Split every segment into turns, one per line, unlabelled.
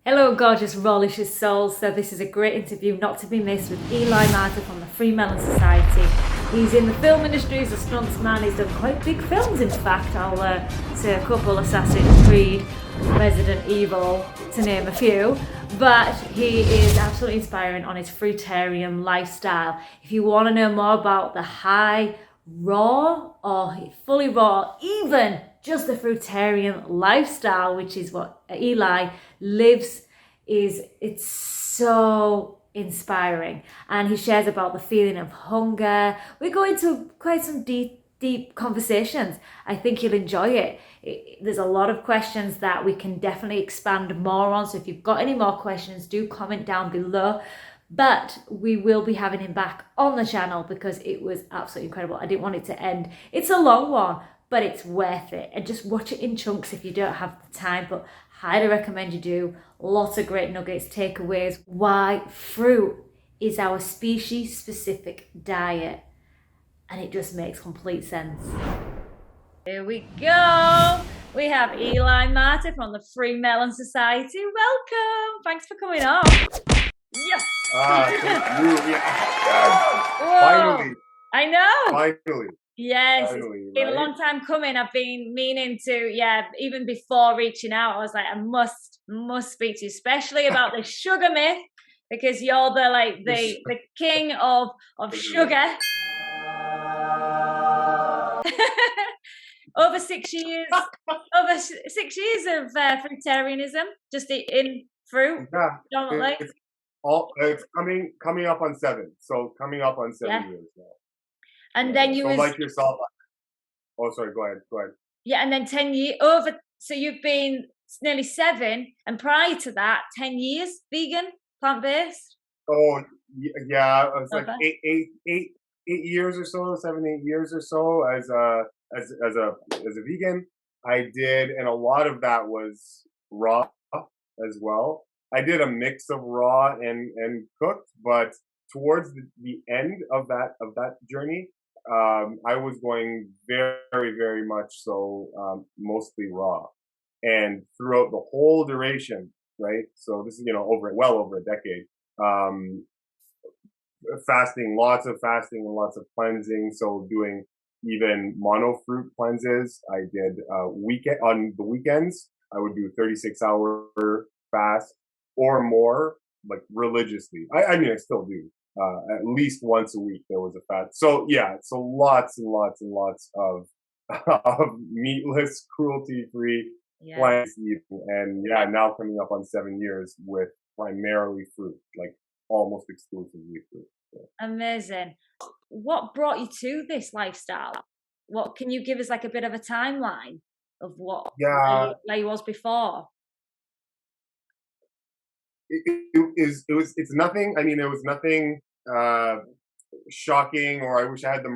Hello, gorgeous Rawlicious souls. So this is a great interview not to be missed with Eli Martyr from the Free Melon Society. He's in the film industry as a stuntman. He's done quite big films, in fact. I'll say a couple: Assassin's Creed, Resident Evil, to name a few. But he is absolutely inspiring on his fruitarian lifestyle. If you want to know more about the high, raw, or fully raw, even just the fruitarian lifestyle, which is what Eli lives, it's so inspiring. And he shares about the feeling of hunger. We go into quite some deep conversations. I think you'll enjoy it. There's a lot of questions that we can definitely expand more on. So if you've got any more questions, do comment down below. But we will be having him back on the channel because it was absolutely incredible. I didn't want it to end. It's a long one, but it's worth it. And just watch it in chunks if you don't have the time, but highly recommend you do. Lots of great nuggets, takeaways, why fruit is our species-specific diet. And it just makes complete sense. Here we go. We have Eli Martyr from the Free Melon Society. Welcome. Thanks for coming on. Yes.
Thank you.
Whoa.
Finally.
I know.
Finally.
Yes,
Finally,
it's been a long time coming. I've been meaning to, even before reaching out, I was like, I must speak to you, especially about the sugar myth, because you're the king of sugar. over 6 years of fruitarianism, just eating fruit, predominantly.
It's coming up on 7. So coming up on 7 years now.
And then you was
like yourself. Oh, sorry. Go ahead.
Yeah, and then 10 years over. So you've been nearly 7, and prior to that, 10 years vegan, plant-based.
Oh, yeah. It's like 8 years or so, 7, 8 years or so as a vegan. I did, and a lot of that was raw as well. I did a mix of raw and cooked, but towards the end of that journey, I was going very, very much so mostly raw, and throughout the whole duration, right? So this is well over a decade. Fasting, lots of fasting and lots of cleansing. So doing even mono fruit cleanses. I did on the weekends. I would do 36-hour fast or more, like religiously. I mean, I still do. At least once a week there was a fast. So yeah, so lots and lots and lots of meatless, cruelty-free plant eating, and now coming up on 7 years with primarily fruit, like almost exclusively fruit. Yeah.
Amazing. What brought you to this lifestyle? What can you give us, like a bit of a timeline of what where you was before?
It's nothing. I mean, it was nothing shocking, or I wish I had the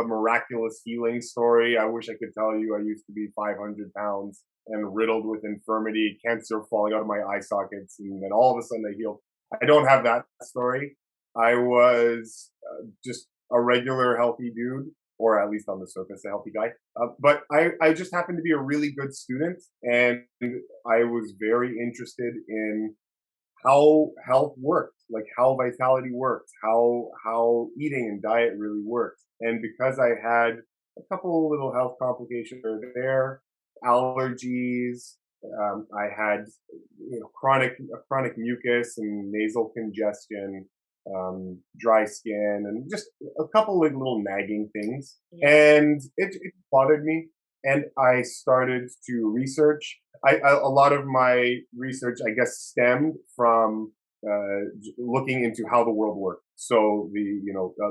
miraculous healing story. I wish I could tell you I used to be 500 pounds and riddled with infirmity, cancer falling out of my eye sockets, and then all of a sudden I healed. I don't have that story. I was just a regular healthy dude, or at least on the surface, a healthy guy. But I just happened to be a really good student, and I was very interested in how health worked, like how vitality worked, how eating and diet really worked. And because I had a couple little health complications there, allergies, I had chronic mucus and nasal congestion, dry skin, and just a couple like little nagging things, and it bothered me. And I started to research. A lot of my research, I guess, stemmed from looking into how the world worked. So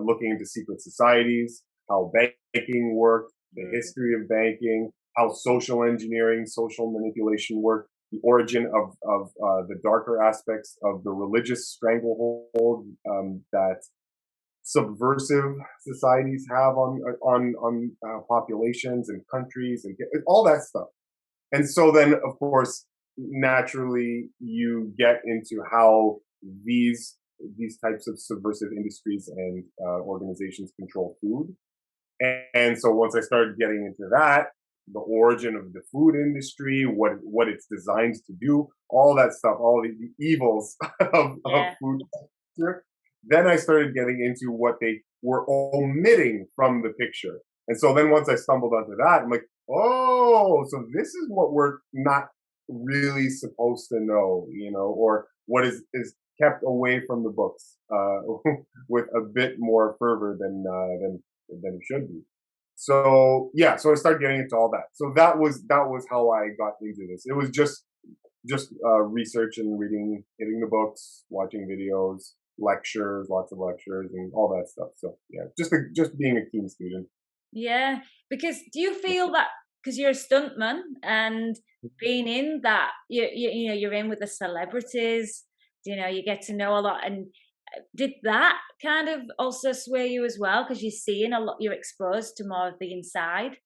looking into secret societies, how banking worked, the history of banking, how social engineering, social manipulation worked, the origin of the darker aspects of the religious stranglehold that subversive societies have on populations and countries and all that stuff. And so then, of course, naturally, you get into how these types of subversive industries and organizations control food. And so once I started getting into that, the origin of the food industry, what it's designed to do, all that stuff, all the evils of
Yeah.
food culture. Then I started getting into what they were omitting from the picture. And so then once I stumbled onto that, I'm like, oh, so this is what we're not really supposed to know, or what is kept away from the books with a bit more fervor than it should be. So yeah, so I started getting into all that. So that was how I got into this. It was just research and reading, hitting the books, watching videos, lectures, lots of lectures, and all that stuff. So yeah, just being a keen student.
Yeah, because do you feel that because you're a stuntman and being in that, you're in with the celebrities, you get to know a lot, and did that kind of also sway you as well? Because you're seeing a lot, you're exposed to more of the inside.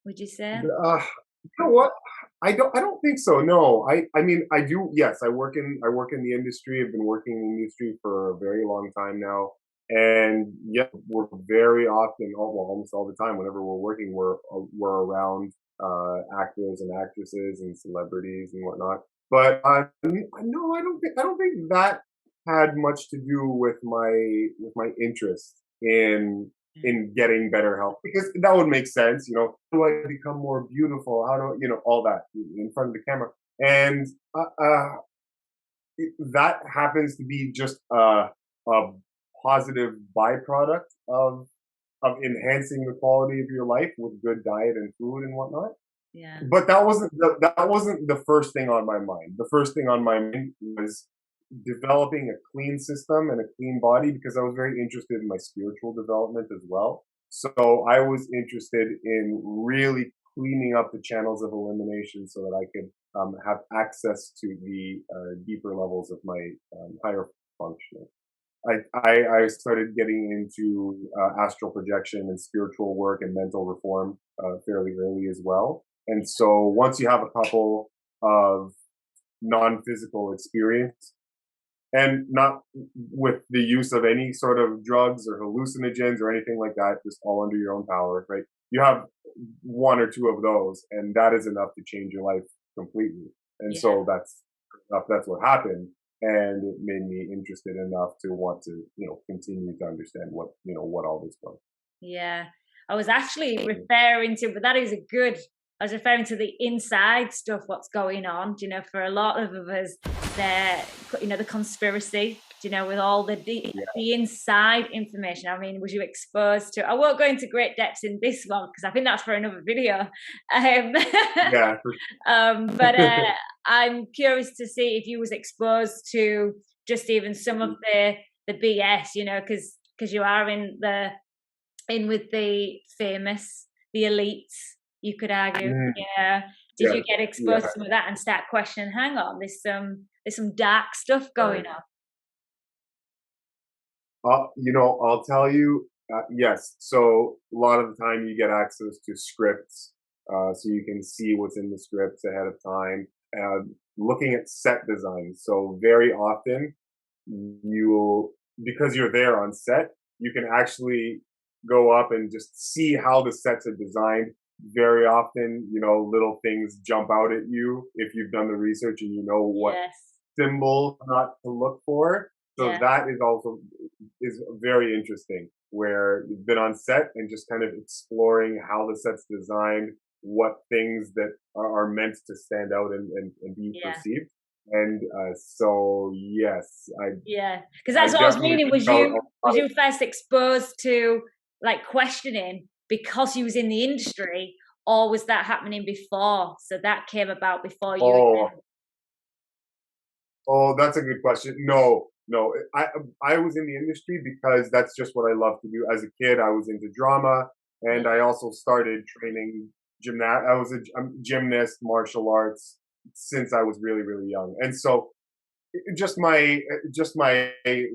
Would you say?
You know what? I don't think so. No, I mean I do. Yes, I work in the industry. I've been working in the industry for a very long time now, and yeah, we're very often, well, almost all the time, whenever we're working, we're around actors and actresses and celebrities and whatnot. But no, I don't think that had much to do with my interest in getting better health, because that would make sense. How do I become more beautiful? How do all that in front of the camera? And that happens to be just a positive byproduct of enhancing the quality of your life with good diet and food and whatnot.
Yeah.
But that wasn't the first thing on my mind. The first thing on my mind was developing a clean system and a clean body, because I was very interested in my spiritual development as well. So I was interested in really cleaning up the channels of elimination so that I could have access to the deeper levels of my higher functioning. I started getting into astral projection and spiritual work and mental reform fairly early as well. And so once you have a couple of non-physical experience, and not with the use of any sort of drugs or hallucinogens or anything like that, just all under your own power, right? You have one or two of those, and that is enough to change your life completely. And
Yeah.
so that's what happened, and it made me interested enough to want to, continue to understand what all this was.
Yeah. I was actually referring to, but that is a good, I was referring to the inside stuff, what's going on, for a lot of us, the conspiracy, with all
Yeah,
the inside information. I mean, was you exposed to, I won't go into great depths in this one because I think that's for another video. Um,
yeah, for
but I'm curious to see if you was exposed to just even some of the BS, because you are in with the famous, the elites, you could argue.
Mm,
Yeah. Did
yeah,
you get exposed
yeah.
to some of that and start questioning, hang on, there's some dark stuff going
Right.
on?
I'll tell you, yes. So a lot of the time you get access to scripts, so you can see what's in the scripts ahead of time. Looking at set design. So very often you'll, because you're there on set, you can actually go up and just see how the sets are designed. Very often, little things jump out at you if you've done the research and you know what
Yes.
symbol not to look for. So
Yeah.
that is very interesting, where you've been on set and just kind of exploring how the set's designed, what things that are meant to stand out and be
Yeah.
perceived. And so yes,
Yeah. Because
I
that's what I was
definitely
meaning. Was
felt
you was you first exposed to like questioning because you was in the industry, or was that happening before? So that came about before you
oh
even.
Oh, that's a good question. No, no. I was in the industry because that's just what I love to do. As a kid, I was into drama, and I also started training gymnast. I was a gymnast, martial arts since I was really, really young, and so just my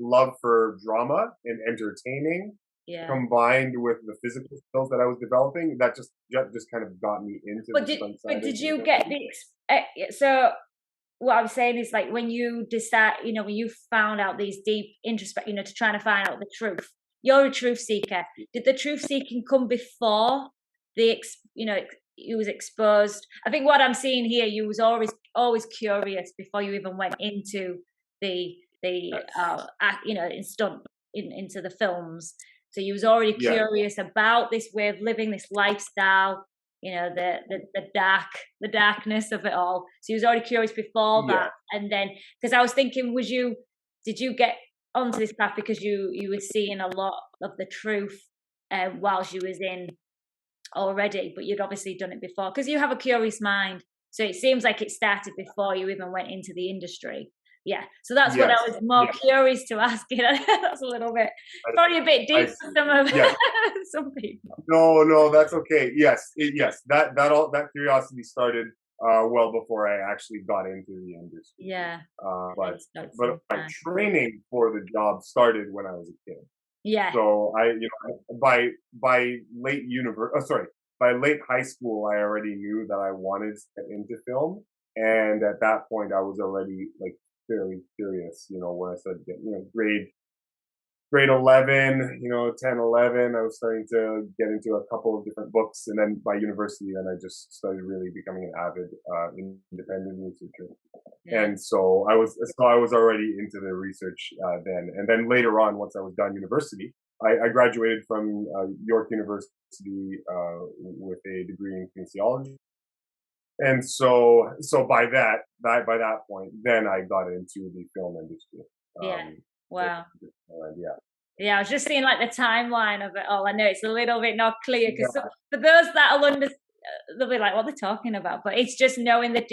love for drama and entertaining
Yeah.
combined with the physical skills that I was developing, that just kind of got me into
But
the
did
stunt
but
side of
did you
of
get
things.
the so what I'm saying is like when you decide, when you found out these deep introspect, to trying to find out the truth. You're a truth seeker. Did the truth seeking come before you was exposed. I think what I'm seeing here, you was always curious before you even went into the into the films. So you was already curious about this way of living, this lifestyle, the darkness of it all. So you was already curious before that. And then, because I was thinking, did you get onto this path because you were seeing a lot of the truth whilst you was in already, but you'd obviously done it before because you have a curious mind. So it seems like it started before you even went into the industry. Yeah, so that's what I was more curious to ask you. That's a little bit, probably a bit deep for some of some people.
No, that's okay. Yes, that curiosity started well before I actually got into the industry.
Yeah.
But my training for the job started when I was a kid.
Yeah.
So by late by late high school, I already knew that I wanted to get into film, and at that point, I was already like fairly curious. When I started getting grade 11, 10, 11, I was starting to get into a couple of different books. And then by university, then I just started really becoming an avid independent researcher. Yeah. And so I was already into the research then. And then later on, once I was done university, I graduated from York University with a degree in kinesiology. And so by that point, then I got into the film industry.
Wow. Yeah, I was just seeing like the timeline of it all. I know it's a little bit not clear because for those that'll understand, they'll be like, what they're talking about. But it's just knowing the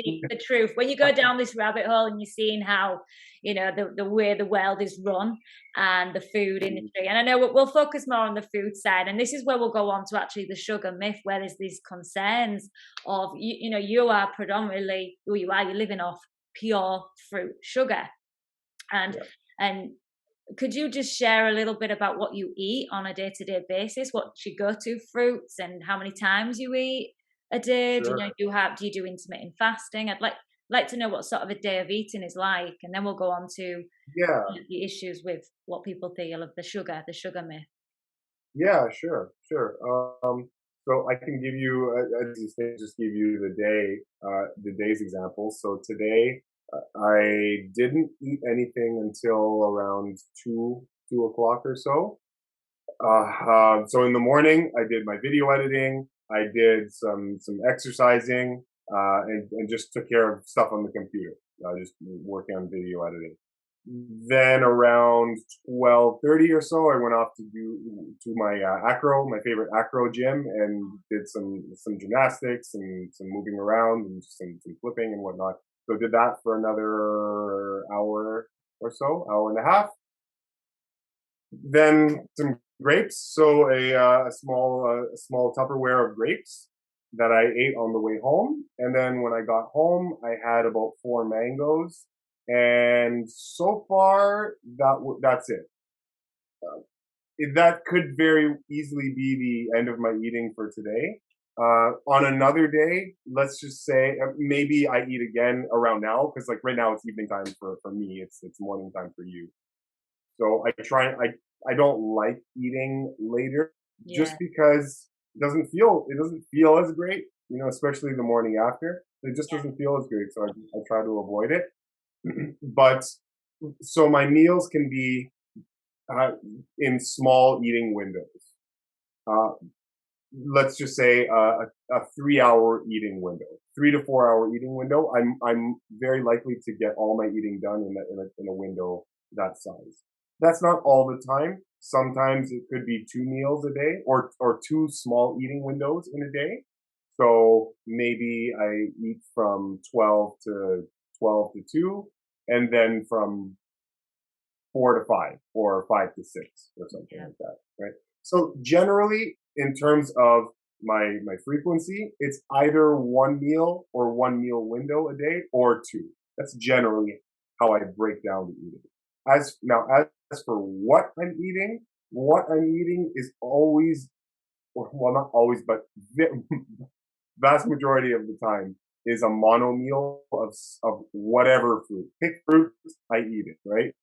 truth. When you go down this rabbit hole and you're seeing how, the way the world is run and the food industry. And I know we'll focus more on the food side. And this is where we'll go on to actually the sugar myth, where there's these concerns of, you are predominantly who you are. You're living off pure fruit sugar. And could you just share a little bit about what you eat on a day-to-day basis? What's your go-to fruits and how many times you eat a day?
Sure.
Do you do intermittent fasting? I'd like to know what sort of a day of eating is like, and then we'll go on to the issues with what people feel of the sugar myth.
Yeah, sure. So I can give you, as you say, just give you the day's example. So today, I didn't eat anything until around 2 o'clock or so. So in the morning, I did my video editing. I did some exercising, and just took care of stuff on the computer. Just working on video editing. Then around 12:30 or so, I went off to my my favorite acro gym, and did some gymnastics and some moving around and some flipping and whatnot. So did that for another hour or so, hour and a half. Then some grapes, so a small Tupperware of grapes that I ate on the way home. And then when I got home, I had about 4 mangoes. And so far, that's it. That could very easily be the end of my eating for today. On another day, let's just say maybe I eat again around now, because like right now it's evening time for me. It's morning time for you. So I don't like eating later just because it doesn't feel as great, especially the morning after. It just doesn't feel as great. So I try to avoid it. But so my meals can be in small eating windows. Let's just say a 3-hour eating window, 3 to 4 hour eating window. I'm very likely to get all my eating done in a window that size. That's not all the time. Sometimes it could be 2 meals a day, or 2 small eating windows in a day. So maybe I eat from 12 to 2, and then from 4 to 5, or 5 to 6, or something like that, right? So generally, in terms of my frequency, it's either 1 meal or 1 meal window a day, or 2. That's generally how I break down the eating. As for what I'm eating is always, well, not always, but vast majority of the time is a mono meal of whatever fruit. Pick fruit, I eat it, right?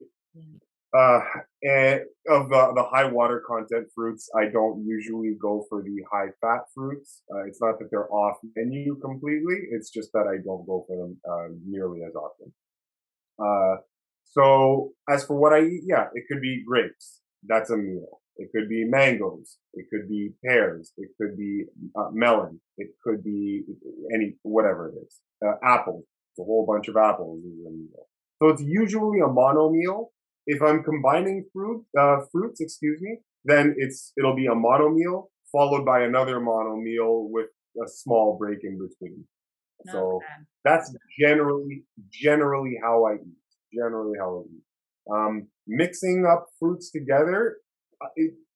And of the high water content fruits, I don't usually go for the high fat fruits. It's not that they're off menu completely. It's just that I don't go for them nearly as often. Uh, so as for what I eat, yeah, it could be grapes. That's a meal. It could be mangoes. It could be pears. It could be melon. It could be any whatever it is. Apples. A whole bunch of apples is a meal. So it's usually a mono meal. If I'm combining fruits, excuse me, then it'll be a mono meal followed by another mono meal with a small break in between. So
Okay.
that's generally how I eat. Generally how I eat. Mixing up fruits together,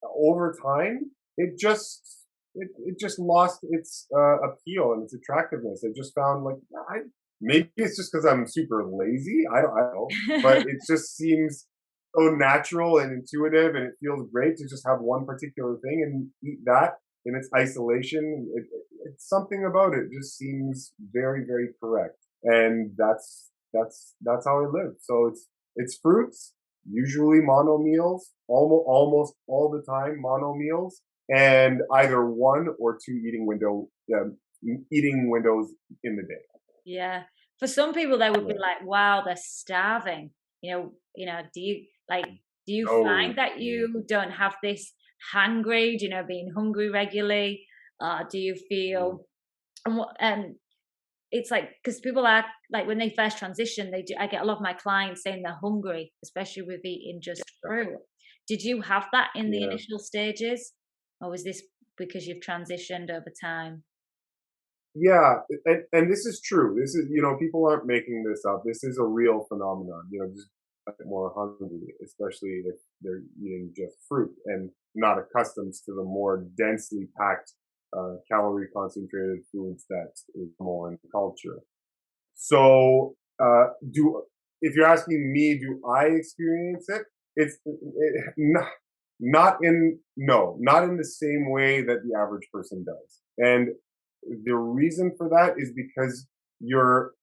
over time, it just lost its appeal and its attractiveness. I just found like maybe it's just because I'm super lazy. I don't know, but it just seems so natural and intuitive, and it feels great to just have one particular thing and eat that in its isolation. It's something about it just seems very, very correct, and that's how I live. So it's fruits, usually mono meals, almost all the time mono meals, and either one or two eating windows in the day.
Yeah. For some people, they would be
Yeah.
like, "Wow, they're starving." Do you like? Do you
Oh,
find that
yeah.
you don't have this hangry? Being hungry regularly? Do you
Mm.
feel? It's like because people are like when they first transition, they do. I get a lot of my clients saying they're hungry, especially with eating just fruit. Did you have that in the
Yeah.
initial stages, or was this because you've transitioned over time?
Yeah, and this is true. This is, people aren't making this up. This is a real phenomenon. Just get more hungry, especially if they're eating just fruit and not accustomed to the more densely packed, calorie concentrated foods that is more in culture. So, do if you're asking me, do I experience it? Not in no, not in the same way that the average person does. And the reason for that is because your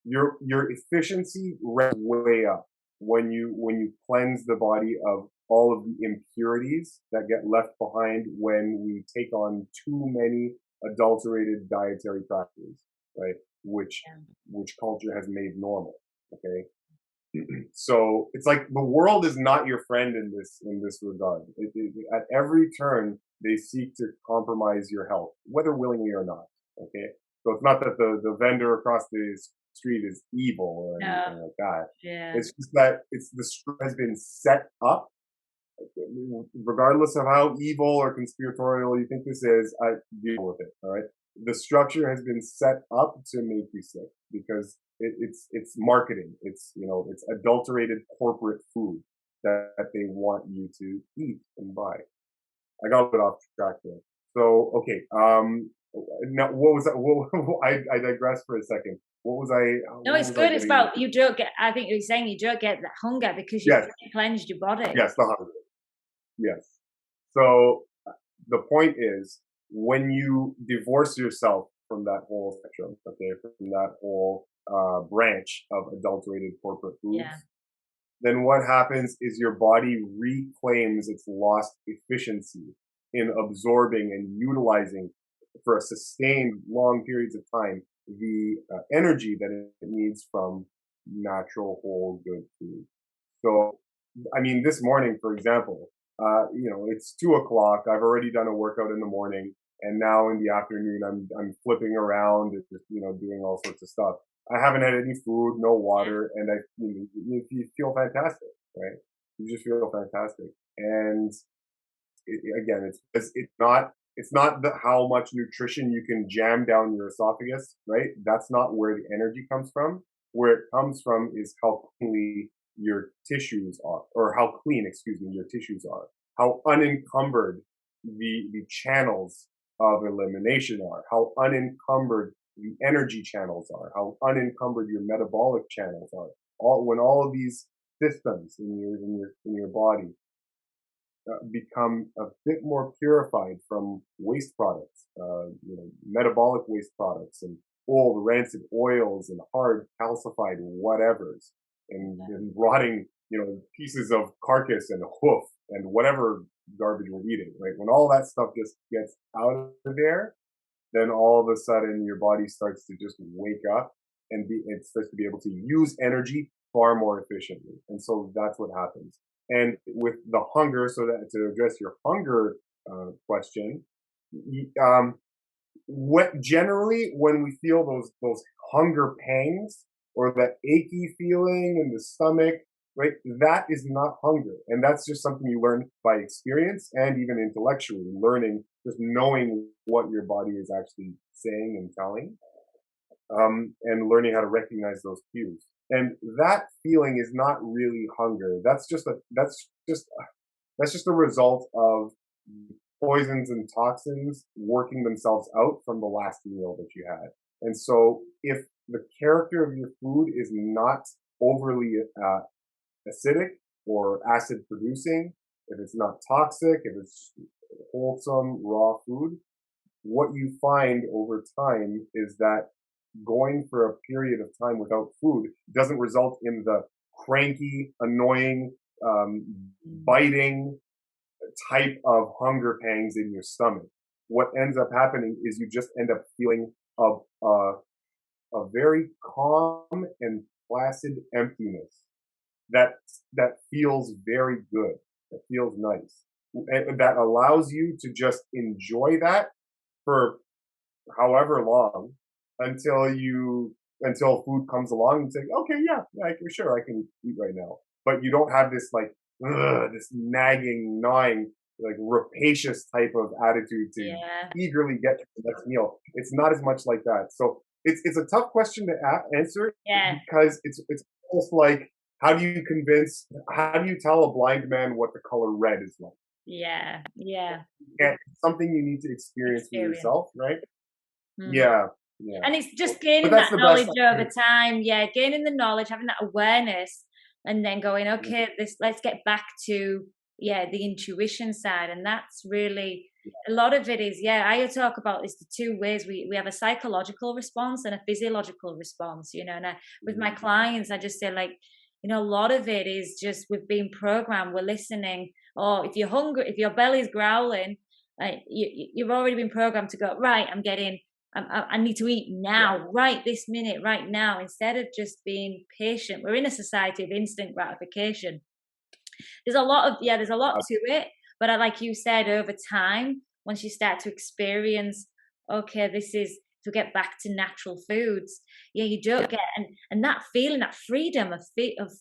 your efficiency ranks way up when you cleanse the body of all of the impurities that get left behind when we take on too many adulterated dietary practices, right? Which
Yeah.
which culture has made normal. Okay, so it's like the world is not your friend in this regard. At every turn, they seek to compromise your health, whether willingly or not. Okay, so it's not that the vendor across the street is evil or
No.
anything like that.
Yeah.
It's just that has been set up, regardless of how evil or conspiratorial you think this is. I deal with it. All right, the structure has been set up to make you sick because it's marketing. It's adulterated corporate food that they want you to eat and buy. I got a bit off track there. So okay, now what was that? I digress for a second.
No,
What
it's
was I
good. It's
getting
about
into?
you don't get. I think you're saying you don't get that hunger because you've
Yes,
cleansed your body.
yes, the hunger. Yes. So the point is, when you divorce yourself from that whole spectrum, okay, from that whole branch of adulterated corporate
Yeah.
foods, then what happens is your body reclaims its lost efficiency in absorbing and utilizing for a sustained long periods of time the energy that it needs from natural whole good food. So, I mean, this morning, for example, it's 2 o'clock. I've already done a workout in the morning, and now in the afternoon, I'm flipping around and just doing all sorts of stuff. I haven't had any food, no water, and you feel fantastic, right? You just feel fantastic, and again, it's not how much nutrition you can jam down your esophagus, right? That's not where the energy comes from. Where it comes from is how cleanly your tissues are, or how clean, excuse me, your tissues are, how unencumbered the channels of elimination are, how unencumbered the energy channels are, how unencumbered your metabolic channels are. When all of these systems in your body become a bit more purified from waste products, metabolic waste products and old rancid oils and hard calcified whatevers and rotting pieces of carcass and hoof and whatever garbage we're eating, right? When all that stuff just gets out of there, then all of a sudden your body starts to just wake up and it starts to be able to use energy far more efficiently. And so that's what happens. And with the hunger, so that to address your hunger question, um, what generally when we feel those hunger pangs or that achy feeling in the stomach, right? That is not hunger, and that's just something you learn by experience and even intellectually learning, just knowing what your body is actually saying and telling, and learning how to recognize those cues. And that feeling is not really hunger. That's just a result of poisons and toxins working themselves out from the last meal that you had. And so, if the character of your food is not overly acidic or acid producing, if it's not toxic, if it's wholesome, raw food, what you find over time is that going for a period of time without food doesn't result in the cranky, annoying, biting type of hunger pangs in your stomach. What ends up happening is you just end up feeling a very calm and placid emptiness that feels very good, that feels nice, and that allows you to just enjoy that for however long until food comes along and say, okay, yeah, sure, I can eat right now. But you don't have this like this nagging, gnawing, like rapacious type of attitude to eagerly get to the next meal. It's not as much like that. So it's a tough question to answer because it's almost like how do you tell a blind man what the color red is like?
Yeah.
And it's something you need to experience for yourself, right?
Mm.
Yeah.
And it's just gaining that knowledge over time. Yeah, gaining the knowledge, having that awareness, and then going, okay, let's get back to the intuition side. And that's really a lot of it is, I talk about is the two ways we have a psychological response and a physiological response, and with my clients, I just say like, a lot of it is just we've been programmed, we're listening, or if you're hungry, if your belly's growling, you've already been programmed to go, right, I need to eat now, right this minute, right now, instead of just being patient. We're in a society of instant gratification. There's a lot to it, but like you said, over time, once you start to experience, okay, this is to get back to natural foods. You don't get and that feeling, that freedom of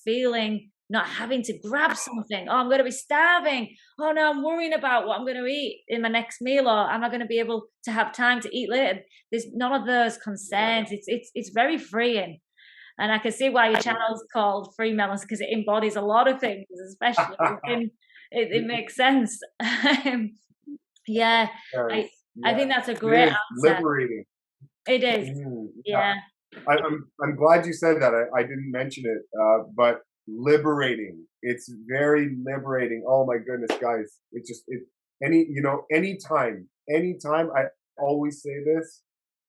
feeling, not having to grab something. Oh, I'm going to be starving. Oh no, I'm worrying about what I'm going to eat in my next meal, or am I going to be able to have time to eat later? There's none of those concerns. It's very freeing, and I can see why your channel's called Free Melons, because it embodies a lot of things, especially it makes sense. I think that's a great answer.
Liberating.
It is.
I'm glad you said that. I didn't mention it, but liberating. It's very liberating. Oh my goodness, guys! Anytime. I always say this.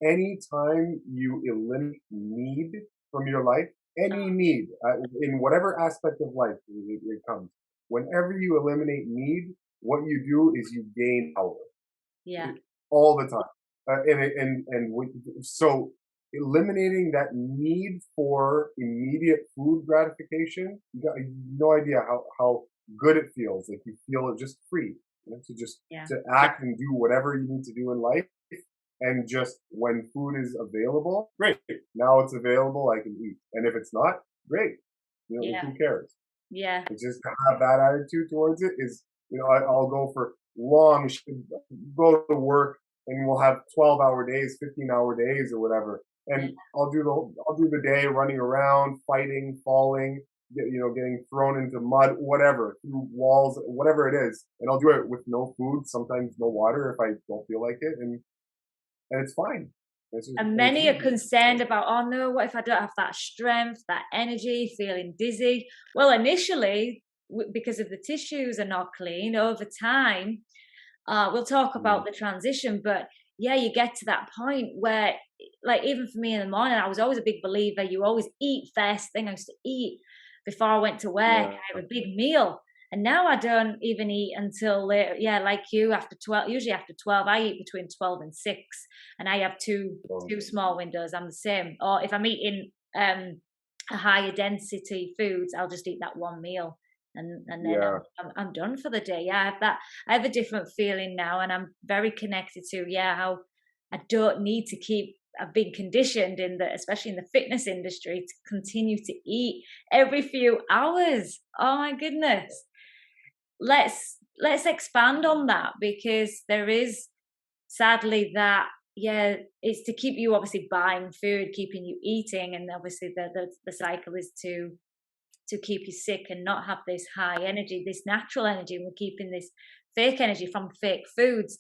Anytime you eliminate need from your life, any need in whatever aspect of life it comes. Whenever you eliminate need, what you do is you gain power.
Yeah.
All the time, so eliminating that need for immediate food gratification, you got no idea how good it feels. Like you feel just free, to act and do whatever you need to do in life. And just when food is available, great. Now it's available, I can eat. And if it's not, great. Who cares?
Yeah.
It's just to have that attitude towards it is, I'll go for go to work and we'll have 12-hour days, 15-hour days or whatever. And I'll do the day running around, fighting, falling, getting thrown into mud, whatever, through walls, whatever it is. And I'll do it with no food, sometimes no water if I don't feel like it. And it's fine.
And many are concerned about, oh no, what if I don't have that strength, that energy, feeling dizzy? Well, initially, because of the tissues are not clean, over time, we'll talk about the transition, but you get to that point where, like, even for me in the morning, I was always a big believer, you always eat first thing. I used to eat before I went to work,
Yeah.
I have a big meal. And now I don't even eat until later. Yeah, like you, after 12, usually after 12, I eat between 12 and 6. And I have
So,
two small windows. I'm the same. Or if I'm eating a higher density foods, I'll just eat that one meal. And then
yeah.
I'm done for the day. Yeah, I have a different feeling now, and I'm very connected to, yeah, how I don't need to keep. I've been conditioned in the, especially in the fitness industry, to continue to eat every few hours. Oh my goodness. Let's expand on that, because there is sadly that, yeah, it's to keep you obviously buying food, keeping you eating, and obviously the cycle is to keep you sick and not have this high energy, this natural energy. We're keeping this fake energy from fake foods.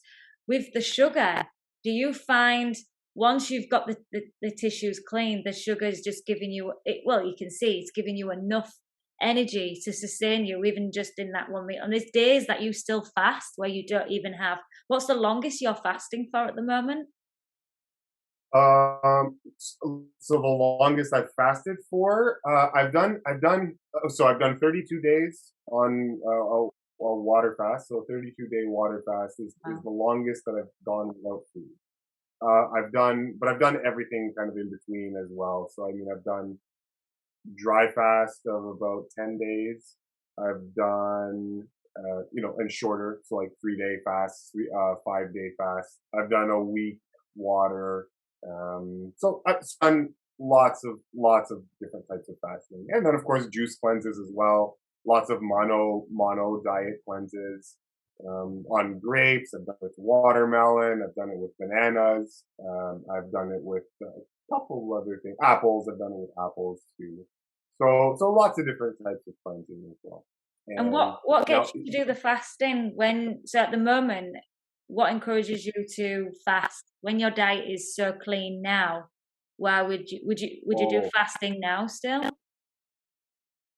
With the sugar, do you find once you've got the tissues clean, the sugar is just giving you it? Well, you can see it's giving you enough energy to sustain you, even just in that one meal. And there's days that you still fast where you don't even have. What's the longest you're fasting for at the moment?
So the longest I've fasted for, I've done 32 days on a water fast. So a 32-day water fast is
Wow.
the longest that I've gone without food. But I've done everything kind of in between as well. So I mean, I've done dry fast of about 10 days. I've done, and shorter, so like 3-day fast, 5-day fast. I've done a week water. So I've done lots of different types of fasting, and then of course juice cleanses as well. Lots of mono diet cleanses on grapes. I've done it with watermelon. I've done it with bananas. I've done it with a couple of other things. Apples. I've done it with apples too. So lots of different types of cleansing as well.
And
And
what
now,
gets you to do the fasting when, so at the moment, what encourages you to fast when your diet is so clean now? Why would you do
oh
fasting now still?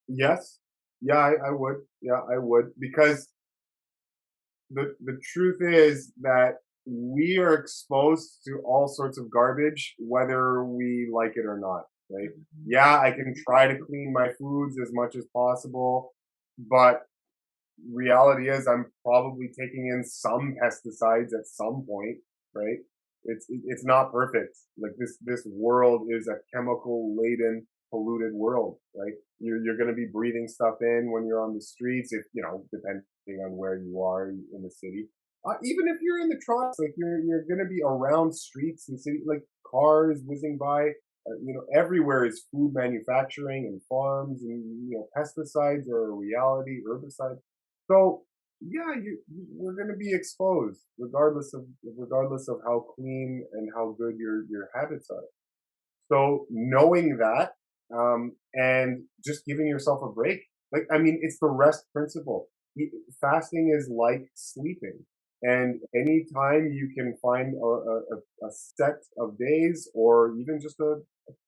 yes, yeah, I would, yeah, I would, because the truth is that we are exposed to all sorts of garbage, whether we like it or not. Right?
Mhm.
Yeah, I can try to clean my foods as much as possible, but reality is I'm probably taking in some pesticides at some point, right? It's not perfect. Like this world is a chemical laden, polluted world, right? You're going to be breathing stuff in when you're on the streets, if depending on where you are in the city. Even if you're in the tropics, like you're going to be around streets and city, like cars whizzing by. Everywhere is food manufacturing and farms, and pesticides are a reality, herbicides. So yeah, we're going to be exposed regardless of how clean and how good your habits are. So knowing that, and just giving yourself a break, like I mean, it's the rest principle. Fasting is like sleeping, and anytime you can find a set of days, or even just a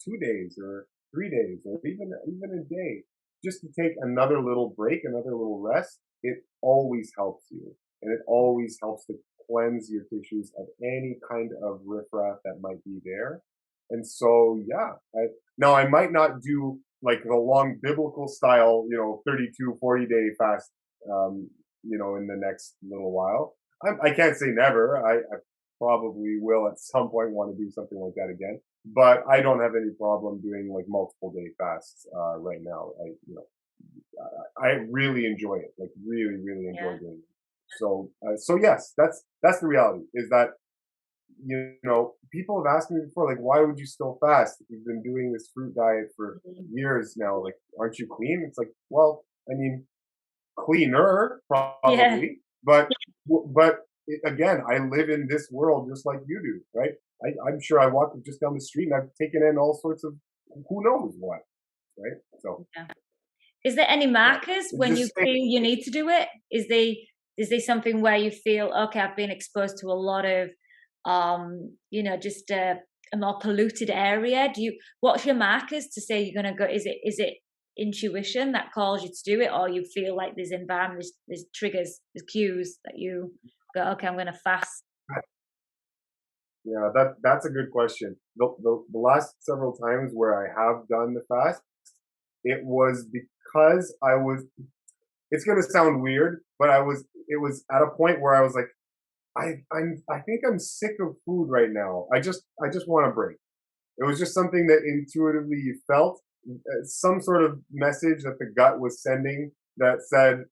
2 days or 3 days, or even a day, just to take another little break, another little rest, it always helps you, and it always helps to cleanse your tissues of any kind of riffraff that might be there. And so, yeah, now I might not do like the long biblical style, 32, 40-day fast, in the next little while. I can't say never. I probably will at some point want to do something like that again. But I don't have any problem doing like multiple day fasts right now. I really enjoy it. Like really, really enjoy
Yeah.
doing it. So yes, that's the reality. Is that people have asked me before, like, why would you still fast if you've been doing this fruit diet for
Mhm.
years now? Like, aren't you clean? It's like, well, I mean, cleaner
Yeah.
probably, but again, I live in this world just like you do, right? I'm sure I walk just down the street and I've taken in all sorts of who knows what, right? So
Yeah. Is there any
yeah,
markers
it's
when you
just
feel you need to do it? Is there something where you feel, okay, I've been exposed to a lot of just a more polluted area? What's your markers to say you're gonna go? Is it intuition that calls you to do it, or you feel like there's environment, there's triggers, there's cues that you go, okay, I'm gonna fast?
yeah, that's a good question. The last several times where I have done the fast, it was because it's going to sound weird, but it was at a point where I was like, I think I'm sick of food right now. I just want a break. It was just something that intuitively you felt, some sort of message that the gut was sending that said,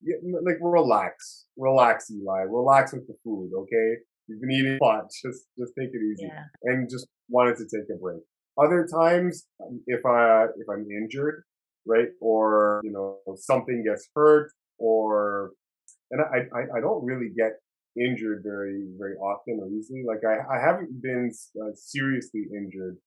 yeah, like relax, Eli, relax with the food, okay? You've been eating a lot, just take it easy,
Yeah.
and just wanted to take a break. Other times, if I'm injured, right, or something gets hurt, or and I don't really get injured very often or easily. Like I haven't been seriously injured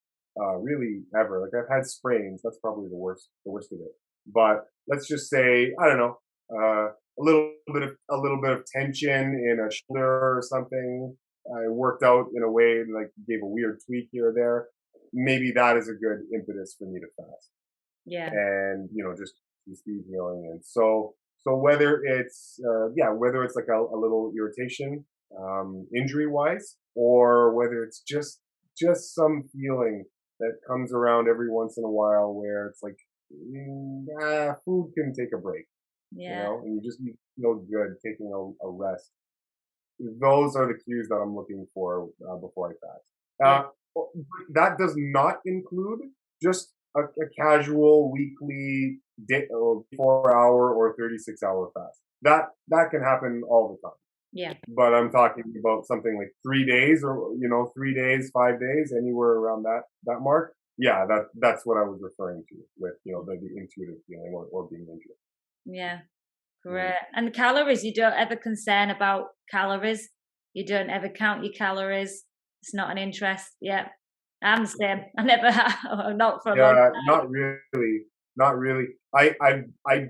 really ever. Like I've had sprains. That's probably the worst of it. But let's just say I don't know a little bit of tension in a shoulder or something. I worked out in a way like gave a weird tweak here or there. Maybe that is a good impetus for me to fast
Yeah.
and just be healing. And so whether it's like a little irritation, injury wise, or whether it's just some feeling that comes around every once in a while where it's like food can take a break,
Yeah.
and you feel good taking a rest. Those are the cues that I'm looking for before I fast.
Yeah.
That does not include just a casual weekly 4 hour or 36-hour fast. That can happen all the time.
Yeah.
But I'm talking about something like 3 days, or 3 days, 5 days, anywhere around that mark. Yeah, that's what I was referring to with the intuitive feeling or being injured.
Yeah.
Mm.
Great. And calories, you don't ever concern about calories. You don't ever count your calories. It's not an interest. Yeah. I'm the same. I never have, not for a long
Yeah,
time.
not really, not really. I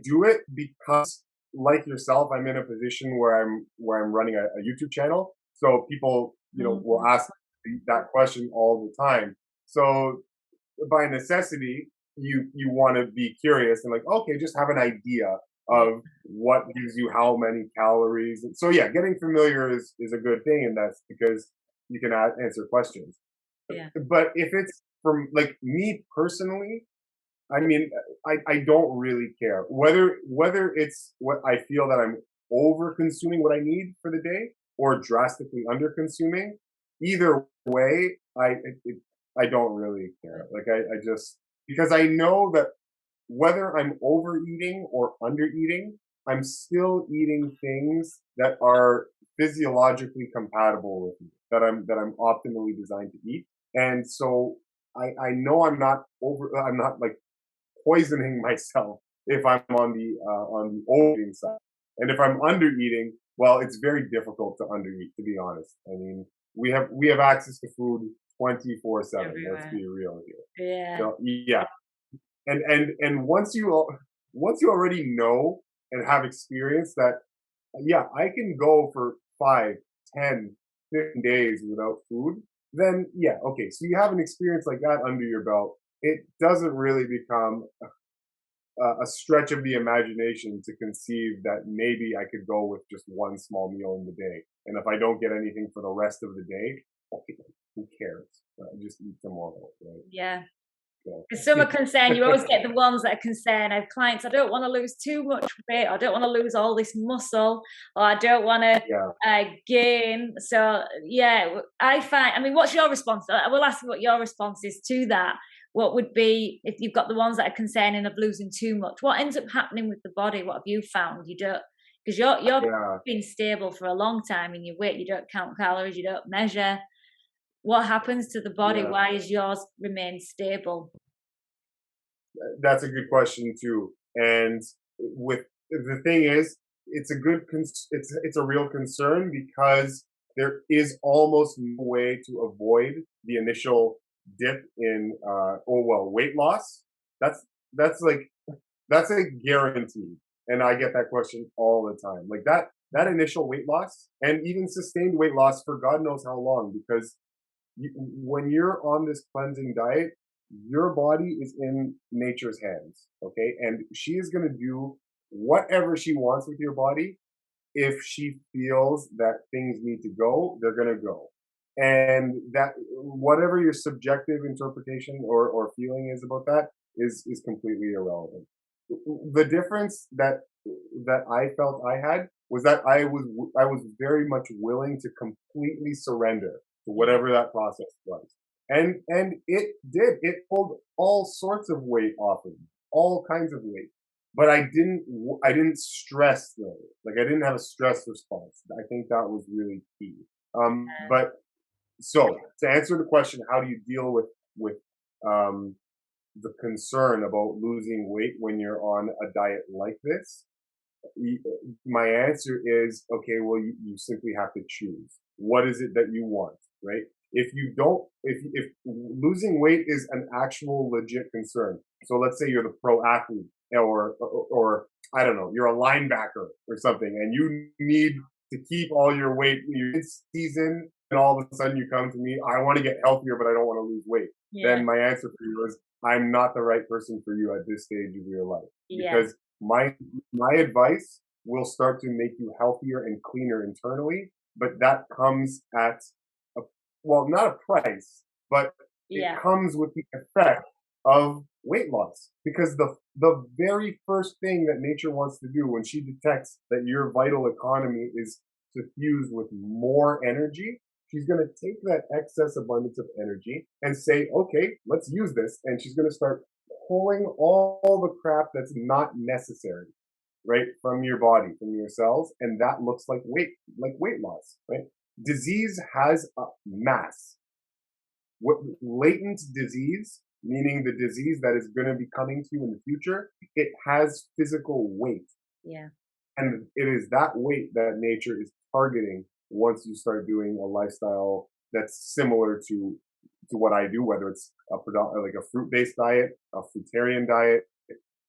do it because, like yourself, I'm in a position where I'm running a YouTube channel, so people will
Mm.
ask that question all the time. So by necessity, you want to be curious and like, okay, just have an idea
Yeah.
of what gives you how many calories. And so yeah, getting familiar is a good thing, and that's because you can answer questions.
Yeah.
But if it's from like me personally, I mean, I don't really care whether it's what I feel that I'm over consuming what I need for the day or drastically under consuming. Either way, I don't really care. Like I just because I know that whether I'm overeating or undereating, I'm still eating things that are physiologically compatible with me, that I'm optimally designed to eat. And so I know I'm not like poisoning myself if I'm on the overeating side. And if I'm undereating, well, it's very difficult to undereat, to be honest. I mean, we have access to food 24/7. Let's
Everywhere.
be real here.
Yeah.
So yeah, and once you already know and have experience that, yeah, I can go for 5, 10, 15 days without food, then yeah, okay. So you have an experience like that under your belt. It doesn't really become a stretch of the imagination to conceive that maybe I could go with just one small meal in the day. And if I don't get anything for the rest of the day, okay, who cares? Just eat tomorrow, right?
Yeah.
So,
Because some are concerned, you always get the ones that are concerned. I have clients, I don't want to lose too much weight, or I don't want to lose all this muscle, or I don't want to
yeah.
gain. So, yeah, I find, I mean, what's your response? I will ask you what your response is to that. What would be, if you've got the ones that are concerning of losing too much, what ends up happening with the body? What have you found? You don't, because you're
Yeah,
been stable for a long time in your weight, you don't count calories, you don't measure. What happens to the body?
yeah,
Why is yours remain stable?
that's a good question too. And with the thing is, it's a real concern because there is almost no way to avoid the initial dip in weight loss. That's that's like that's a guarantee. And I get that question all the time. Like that initial weight loss and even sustained weight loss for God knows how long, because when you're on this cleansing diet, your body is in nature's hands, okay? And she is going to do whatever she wants with your body. If she feels that things need to go, they're going to go. And that, whatever your subjective interpretation or feeling is about that, is completely irrelevant. The difference that I felt I had was that I was very much willing to completely surrender to whatever that process was. And it pulled all sorts of weight off of me, all kinds of weight. But I didn't stress though. Like I didn't have a stress response. I think that was really key. But so to answer the question, how do you deal with um, the concern about losing weight when you're on a diet like this? My answer is okay. Well, you simply have to choose. What is it that you want, right? If you don't, if losing weight is an actual legit concern, so let's say you're the pro athlete, or I don't know, you're a linebacker or something, and you need to keep all your weight in season, and all of a sudden you come to me, I want to get healthier, but I don't want to lose weight.
Yeah.
Then my answer for you is, I'm not the right person for you at this stage of your life,
Yeah.
because my advice will start to make you healthier and cleaner internally, but that comes at a, well, not a price, but
Yeah.
it comes with the effect of weight loss, because the very first thing that nature wants to do when she detects that your vital economy is suffused with more energy, she's going to take that excess abundance of energy and say, okay, let's use this, and she's going to start pulling all the crap that's not necessary, right, from your body, from your cells, and that looks like weight loss, right? Disease has a mass. What latent disease, meaning the disease that is going to be coming to you in the future, it has physical weight.
Yeah.
And it is that weight that nature is targeting once you start doing a lifestyle that's similar to what I do, whether it's like a fruit-based diet, a fruitarian diet,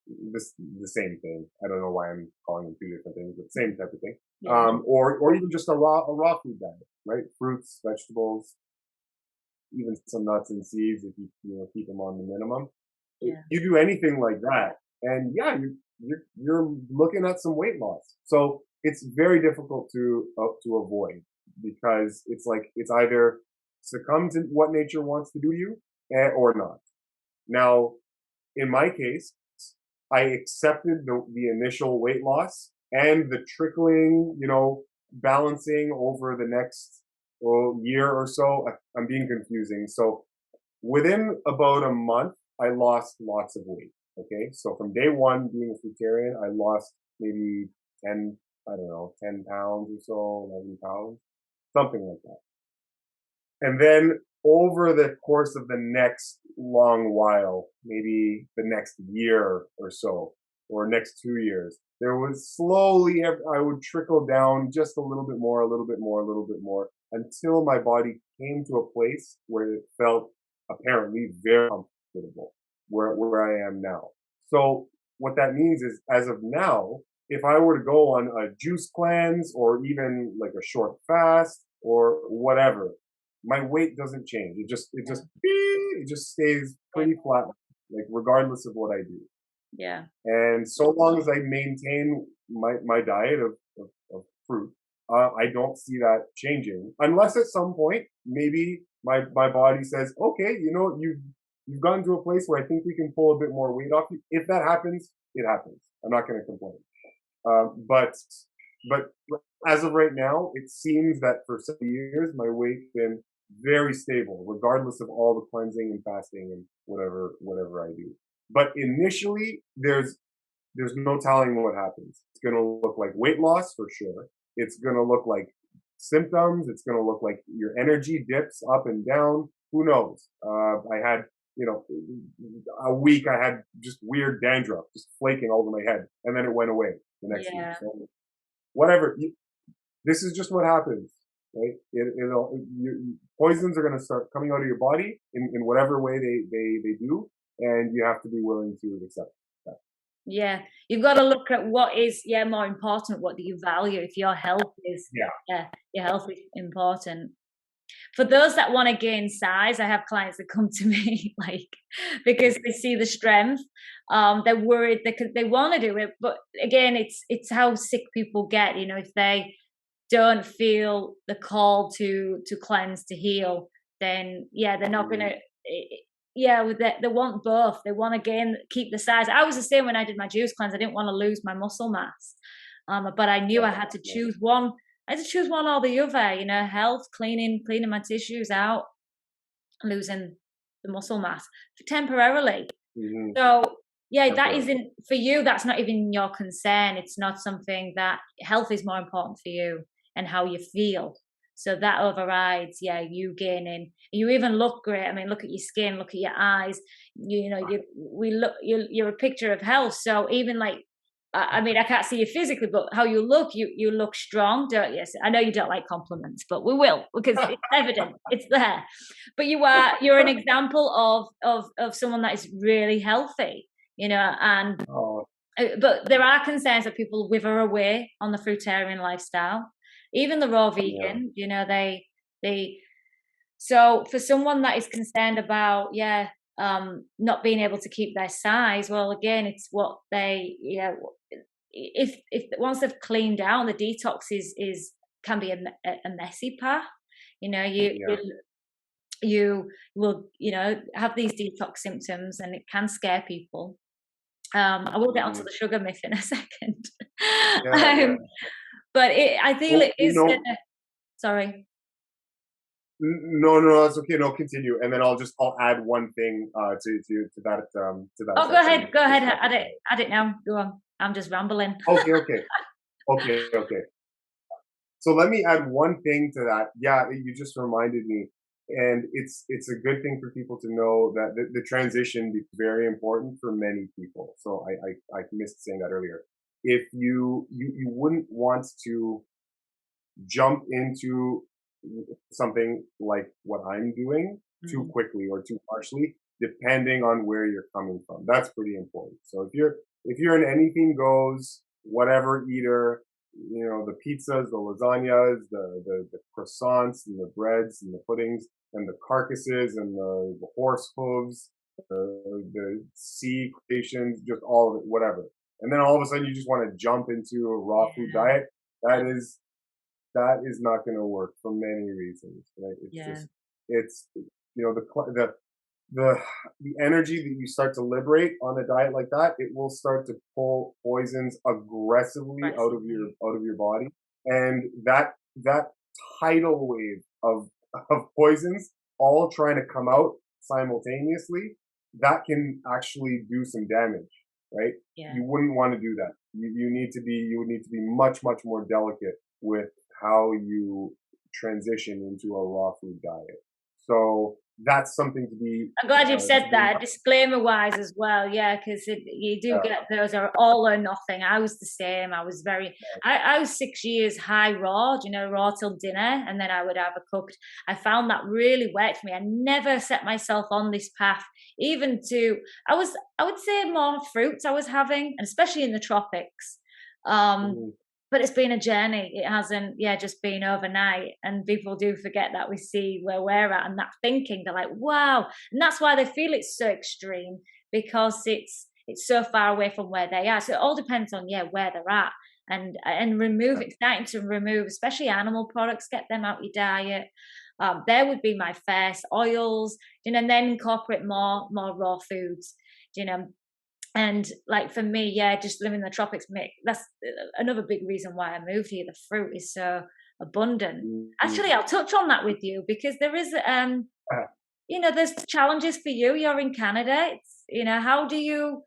the same thing. I don't know why I'm calling them two different things, but same type of thing.
Yeah.
Or even just a raw food diet, right? Fruits, vegetables, even some nuts and seeds if you keep them on the minimum.
Yeah.
You do anything like that, and yeah, you're looking at some weight loss. So it's very difficult to avoid, because it's like it's either succumb to what nature wants to do to you, or not. Now, in my case, I accepted the initial weight loss and the trickling, balancing over the next year or so. I'm being confusing. So within about a month, I lost lots of weight. Okay. So from day one being a fruitarian, I lost maybe 10, I don't know, 10 pounds or so, 11 pounds, something like that. And then over the course of the next long while, maybe the next year or so, or next 2 years, there was slowly, I would trickle down just a little bit more, a little bit more, a little bit more, until my body came to a place where it felt apparently very comfortable, where I am now. So what that means is, as of now, if I were to go on a juice cleanse or even like a short fast or whatever, my weight doesn't change. It just stays pretty flat, like regardless of what I do.
Yeah.
And so long as I maintain my diet of fruit, I don't see that changing, unless at some point maybe my body says, okay, you've gotten to a place where I think we can pull a bit more weight off you. If that happens, it happens. I'm not going to complain. But as of right now, it seems that for some years my weight's been very stable, regardless of all the cleansing and fasting and whatever I do. But initially, there's no telling what happens. It's going to look like weight loss for sure. It's going to look like symptoms. It's going to look like your energy dips up and down. Who knows? I had, a week I had just weird dandruff, just flaking all over my head, and then it went away the next week. So whatever. This is just what happens, right? Poisons are going to start coming out of your body in whatever way they do, and you have to be willing to accept that.
Yeah, you've got to look at what is more important. What do you value? If your health is your health is important. For those that want to gain size, I have clients that come to me because they see the strength. They're worried they want to do it, but again, it's how sick people get. If they don't feel the call to cleanse, to heal, then they're not going to. they want both. They want to keep the size. I was the same when I did my juice cleanse. I didn't want to lose my muscle mass, but I knew I had to choose one. I had to choose one or the other. Health, cleaning my tissues out, losing the muscle mass temporarily.
Mm-hmm.
So that isn't for you. That's not even your concern. It's not something that health is more important for you and how you feel. So that overrides, you gaining. You even look great. I mean, look at your skin, look at your eyes. You're a picture of health. So even like, I mean, I can't see you physically, but how you look strong, don't you? I know you don't like compliments, but we will, because it's evident, it's there. But you're an example of someone that is really healthy, and but there are concerns that people wither away on the fruitarian lifestyle. Even the raw vegan, they so for someone that is concerned about not being able to keep their size, well, again, it's what they if once they've cleaned down, the detox can be a messy path. You will have these detox symptoms, and it can scare people. I will get onto the sugar myth in a second. But I feel it is sorry.
No, that's okay. No, continue, and then I'll add one thing to that.
Oh, go ahead. Add it now. Go on. I'm just rambling.
Okay. So let me add one thing to that. Yeah, you just reminded me, and it's a good thing for people to know that the transition is very important for many people. So I missed saying that earlier. If you wouldn't want to jump into something like what I'm doing too quickly or too harshly, depending on where you're coming from. That's pretty important. So if you're an anything goes, whatever eater, the pizzas, the lasagnas, the croissants and the breads and the puddings and the carcasses and the horse hooves, the sea creations, just all of it, whatever. And then all of a sudden you just want to jump into a raw food diet. That is not going to work for many reasons, right? It's the energy that you start to liberate on a diet like that, it will start to pull poisons aggressively out of your body, and that tidal wave of poisons all trying to come out simultaneously, that can actually do some damage, right? You wouldn't want to do that. You would need to be much more delicate with how you transition into a raw food diet. So that's something to be.
I'm glad you've said that, disclaimer wise as well. Because you do get those are all or nothing. I was the same. I was I was 6 years high raw, raw till dinner, and then I would have a cooked. I found that really worked for me. I never set myself on this path, even I would say more fruits I was having, and especially in the tropics. But it's been a journey. It hasn't, just been overnight. And people do forget that we see where we're at and that thinking. They're like, wow. And that's why they feel it's so extreme, because it's so far away from where they are. So it all depends on, where they're at. And starting to remove, especially animal products, get them out your diet. There would be my first oils, and then incorporate more raw foods, And like for me, just living in the tropics, that's another big reason why I moved here. The fruit is so abundant. Actually, I'll touch on that with you, because there is, there's challenges for you. You're in Canada. It's, how do you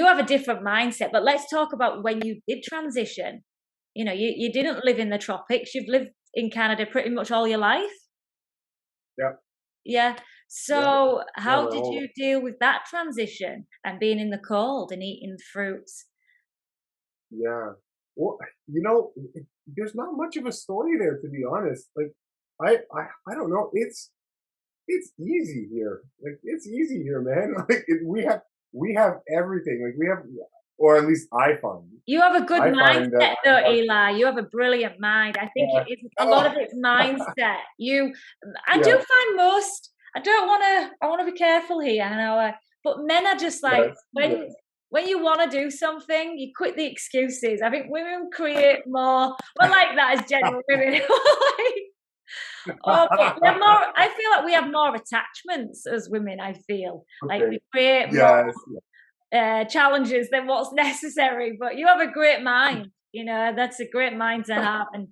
have a different mindset? But let's talk about when you did transition. You didn't live in the tropics. You've lived in Canada pretty much all your life. Yeah. So how did you deal with that transition and being in the cold and eating fruits?
Yeah. Well, there's not much of a story there, to be honest. Like, I don't know. It's easy here. Like, it's easy here, man. Like, we have everything. Like, we have, or at least I find.
You have a good mindset, though, Eli. You have a brilliant mind. I think a lot of it's mindset. I do find I want to be careful here, but men are just like, when you want to do something, you quit the excuses. I think women create more, well, like that as general women. Oh, but we have more. I feel like we have more attachments as women. I feel like
Okay.
we create more
Yes.
challenges than what's necessary. But you have a great mind. You know, that's a great mind to have. And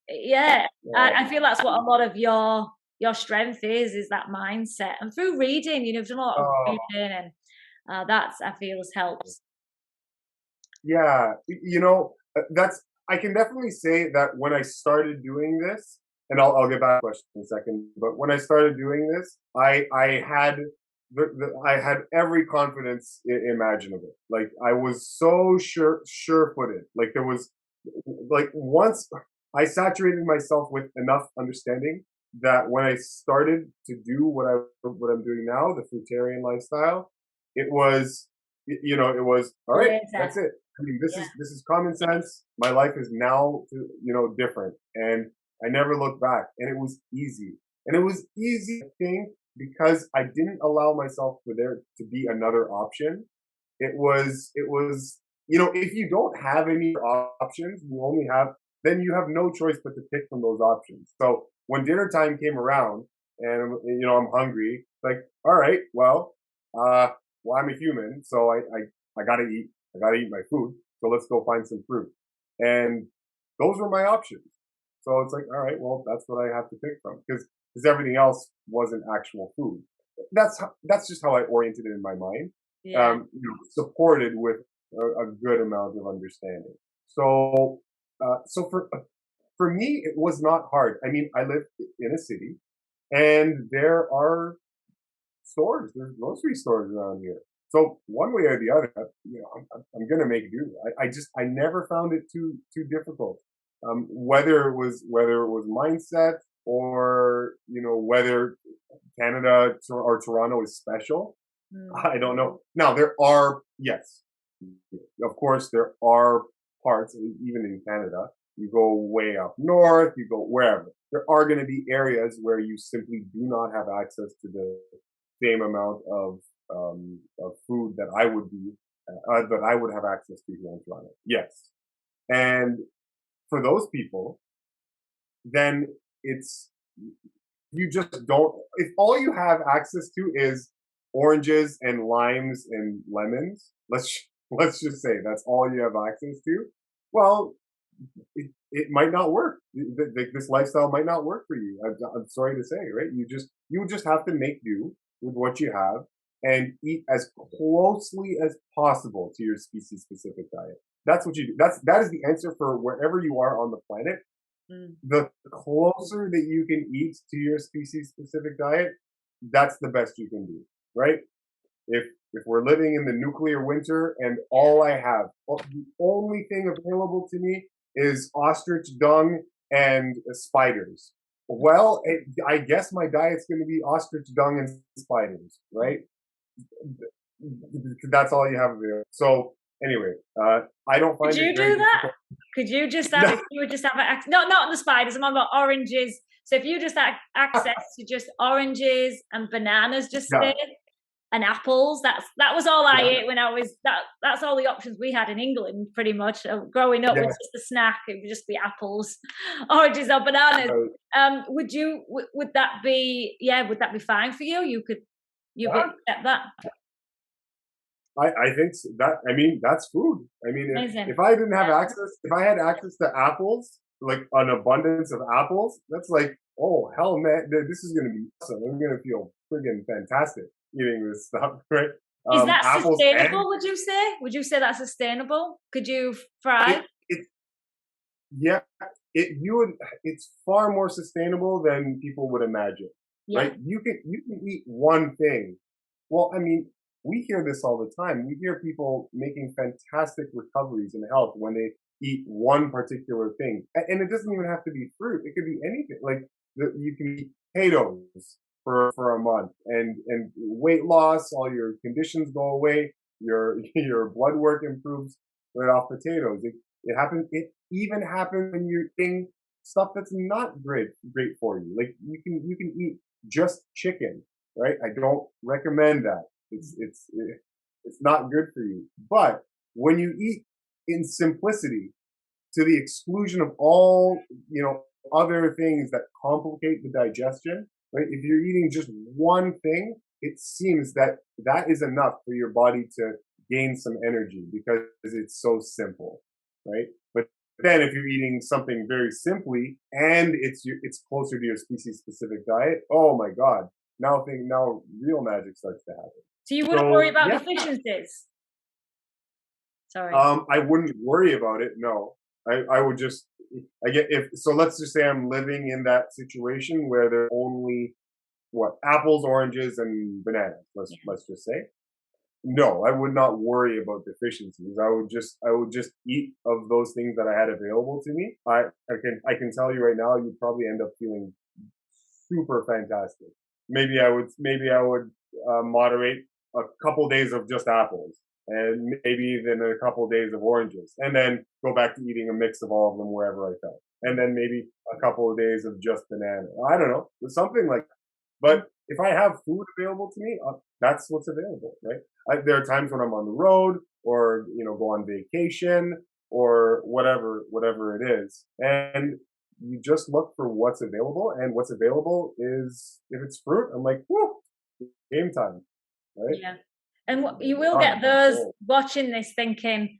yeah, I feel that's what a lot of your strength is that mindset. And through reading, you know, you've done a lot of
Oh,
reading, and that's I feel has helped.
yeah. That's, I can definitely say that when I started doing this, and I'll get back to the question in a second, but when I started doing this, I had I had every confidence imaginable. Like I was so sure-footed. Like there was, like once I saturated myself with enough understanding that when I started to do what I'm doing now, the fruitarian lifestyle, it was, it was all right.
Greater.
That's it. I mean,
Yeah.
this is common sense. My life is now, different, and I never looked back. And it was easy, and it was easy, I think, because I didn't allow myself for there to be another option. It was, if you don't have any options, then you have no choice but to pick from those options. So when dinner time came around, and I'm hungry, like, all right, well, I'm a human, so I gotta eat. I gotta eat my food. So let's go find some fruit. And those were my options. So it's like, all right, well, that's what I have to pick from, because everything else wasn't actual food. That's just how I oriented it in my mind.
Yeah.
Supported with a good amount of understanding. So for me, it was not hard. I mean, I live in a city, and there are stores. There's grocery stores around here. So one way or the other, I'm gonna make do. I never found it too difficult. Whether it was mindset, or whether Canada or Toronto is special,
Mm.
I don't know. Now there are, yes, of course there are parts, even in Canada. You go way up north, you go wherever. There are going to be areas where you simply do not have access to the same amount of food that I would have access to here in Toronto. Yes, and for those people, then it's, you just don't. If all you have access to is oranges and limes and lemons, let's just say that's all you have access to. Well, it might not work. This lifestyle might not work for you. I'm sorry to say, right? You just have to make do with what you have and eat as closely as possible to your species specific diet. That's what you do. That is the answer for wherever you are on the planet.
Mm.
The closer that you can eat to your species specific diet, that's the best you can do, right? If we're living in the nuclear winter and all I have, the only thing available to me is ostrich dung and spiders. Well, I guess my diet's going to be ostrich dung and spiders, right? That's all you have available. So anyway, I don't
Could
find it
you
very
do that?
difficult.
Could you just have, if you would just have not the spiders, I'm on about oranges. So if you just had access to just oranges and bananas, just
Yeah,
say, and apples, that was all I
yeah,
ate when I was that's all the options we had in England pretty much. Growing up was
yes.
just a snack, it would just be apples, oranges or bananas. Would that be, would that be fine for you? You could
Yeah,
accept that?
I think that, I mean, that's food. I mean,
Amazing.
if I didn't have access, if I had access to apples, like an abundance of apples, that's like, oh hell, man, this is gonna be awesome. I'm gonna feel friggin' fantastic eating this stuff, right?
Is that
Apples and
sustainable, would you say? Would you say that's sustainable? Could you thrive?
it yeah, you would, it's far more sustainable than people would imagine,
Yeah.
right? You can eat one thing. Well, I mean, we hear this all the time. We hear people making fantastic recoveries in health when they eat one particular thing, and it doesn't even have to be fruit. It could be anything. Like you can eat potatoes for a month, and weight loss, all your conditions go away. Your your blood work improves right off potatoes. It happens. It even happens when you're eating stuff that's not great for you. Like you can eat just chicken, right? I don't recommend that. It's not good for you. But when you eat in simplicity, to the exclusion of all other things that complicate the digestion, right? If you're eating just one thing, it seems that that is enough for your body to gain some energy because it's so simple, right? But then if you're eating something very simply and it's closer to your species specific diet, oh my God, now real magic starts to happen.
So you wouldn't worry
So
about
yeah,
deficiencies? Sorry.
I wouldn't worry about it. No, I would just, I get if so. Let's just say I'm living in that situation where there are only what apples, oranges, and bananas. Let's just say. No, I would not worry about deficiencies. I would just eat of those things that I had available to me. I can tell you right now, you'd probably end up feeling super fantastic. Maybe I would moderate a couple days of just apples, and maybe then a couple days of oranges, and then go back to eating a mix of all of them wherever I felt, and then maybe a couple of days of just banana. I don't know, something like. But if I have food available to me, that's what's available, right? There are times when I'm on the road, or go on vacation, or whatever it is, and you just look for what's available, and what's available is if it's fruit, I'm like, whoo, game time, right?
Yeah. And you will get
Done.
those
Cool.
watching this thinking,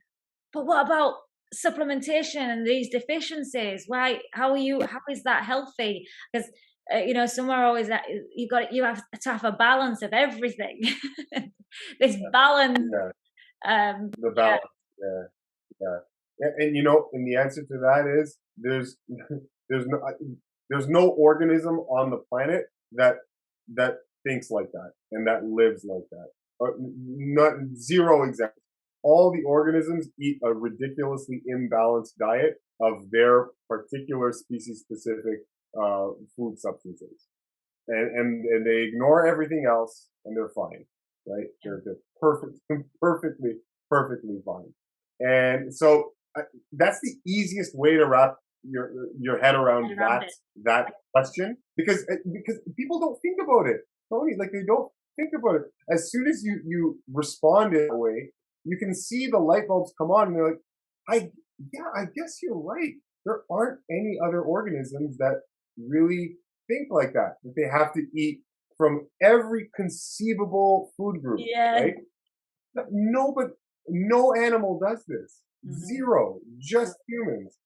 but what about supplementation and these deficiencies? Why? How is that healthy? Because some are always that you have to have a balance of everything. This balance.
Yeah, the
Yeah.
balance. Yeah, yeah. And the answer to that is there's no there's no organism on the planet that thinks like that and that lives like that. Not zero examples. All the organisms eat a ridiculously imbalanced diet of their particular species specific food substances, and they ignore everything else, and they're fine, right? They're perfect, perfectly fine. And so that's the easiest way to wrap your head around
Around it.
that question, because people don't think about it, Tony. Like, they don't think about it. As soon as you respond in a way, you can see the light bulbs come on, and they're like, I yeah, I guess you're right. There aren't any other organisms that really think like that. That they have to eat from every conceivable food group,
Yeah.
right? No, but no animal does this.
Mhm.
Zero. Just humans.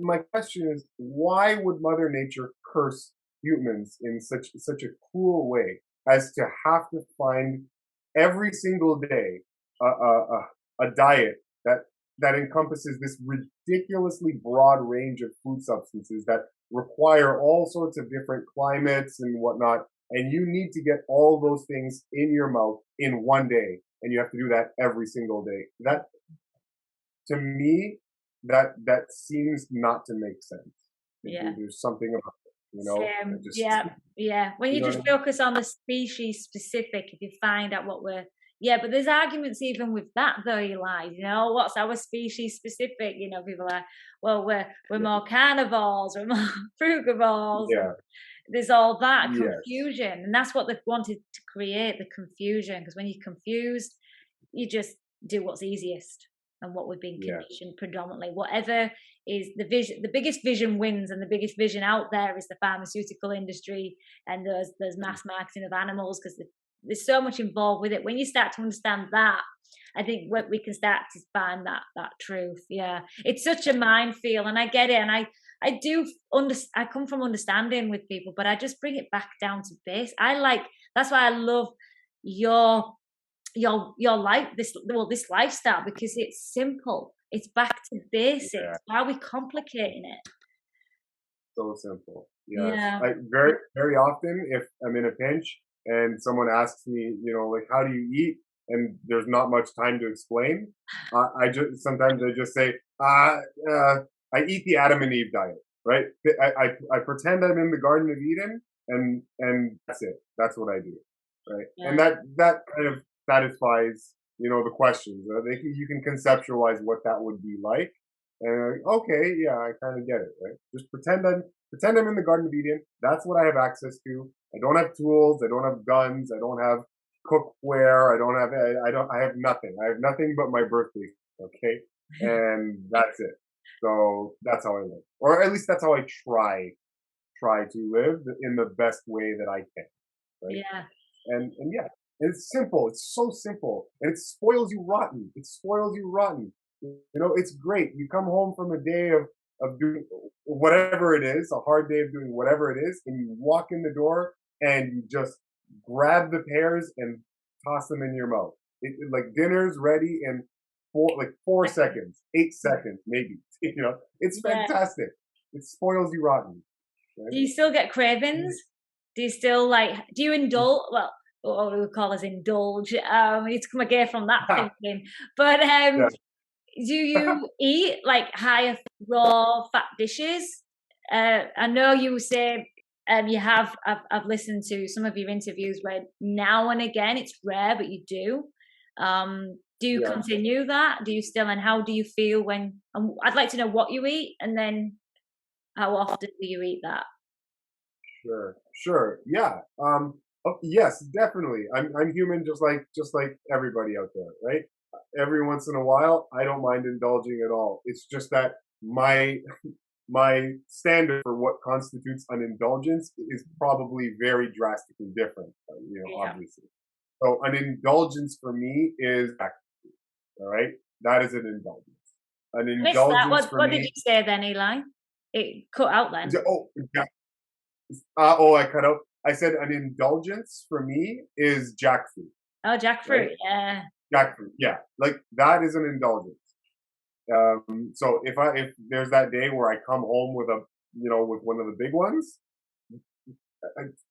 My question is, why would Mother Nature curse humans in such a cruel way as to have to find every single day a diet that encompasses this ridiculously broad range of food substances that require all sorts of different climates and whatnot, and you need to get all those things in your mouth in one day, and you have to do that every single day. That, to me, that seems not to make sense.
Yeah.
There's something about it, just,
Yeah, yeah. When
you
you
know what
just
I mean?
focus on the species specific, if you find out what we're, yeah, but there's arguments even with that though, Eli. What's our species specific? People are, well, we're
Yeah,
more carnivores, we're more frugivores.
yeah,
There's all that
yes,
confusion, and that's what they've wanted to create, the confusion. Because when you're confused, you just do what's easiest and what we've been
yeah,
conditioned predominantly. Whatever is the vision, the biggest vision wins, and the biggest vision out there is the pharmaceutical industry, and there's mass marketing of animals, because there's so much involved with it. When you start to understand that, I think we can start to find that truth. Yeah, it's such a minefield, and I get it, and I do I come from understanding with people, but I just bring it back down to base. That's why I love your life, this lifestyle, because it's simple. It's back to
yeah.
basics. Why are we complicating it?
So simple. Yes.
Yeah.
I very often, if I'm in a pinch and someone asks me, like, how do you eat? And there's not much time to explain. I just sometimes I just say, I eat the Adam and Eve diet, right? I pretend I'm in the Garden of Eden, and that's it. That's what I do, right? And
Yeah.
that kind of satisfies, the questions. You can conceptualize what that would be like, and like, okay, yeah, I kind of get it, right? Just pretend I'm in the Garden of Eden. That's what I have access to. I don't have tools. I don't have guns. I don't have cookware. I have nothing. I have nothing but my birthday. Okay, and that's it. So that's how I live, or at least that's how I try try to live in the best way that I can, right?
Yeah.
And yeah, it's simple. It's so simple, and it spoils you rotten. It spoils you rotten. It's great. You come home from a day of doing whatever it is, a hard day of doing whatever it is, and you walk in the door and you just grab the pears and toss them in your mouth. Like dinner's ready in 4 seconds, 8 seconds, maybe. It's
Yeah.
fantastic. It spoils you rotten. Right?
Do you still get cravings? Do you still do you indulge? Well, what we call as indulge. It's come again from that thinking. But
Yeah.
do you eat like higher raw fat dishes? I know you say you have. I've listened to some of your interviews where now and again it's rare, but you do. Do you
Yeah.
continue that? Do you still? And how do you feel when? I'd like to know what you eat, and then how often do you eat that?
Sure. Yeah. Yes, definitely. I'm human, just like everybody out there, right? Every once in a while, I don't mind indulging at all. It's just that my my standard for what constitutes an indulgence is probably very drastically different.
Yeah.
Obviously. So an indulgence for me is all right. That is an indulgence. An
I missed that.
indulgence for
What did you
me.
say then, Eli? It cut out then.
Oh, yeah. I cut out. I said an indulgence for me is jackfruit,
Oh,
right?
jackfruit. Yeah.
Jackfruit, yeah, like that is an indulgence. So if there's that day where I come home with one of the big ones,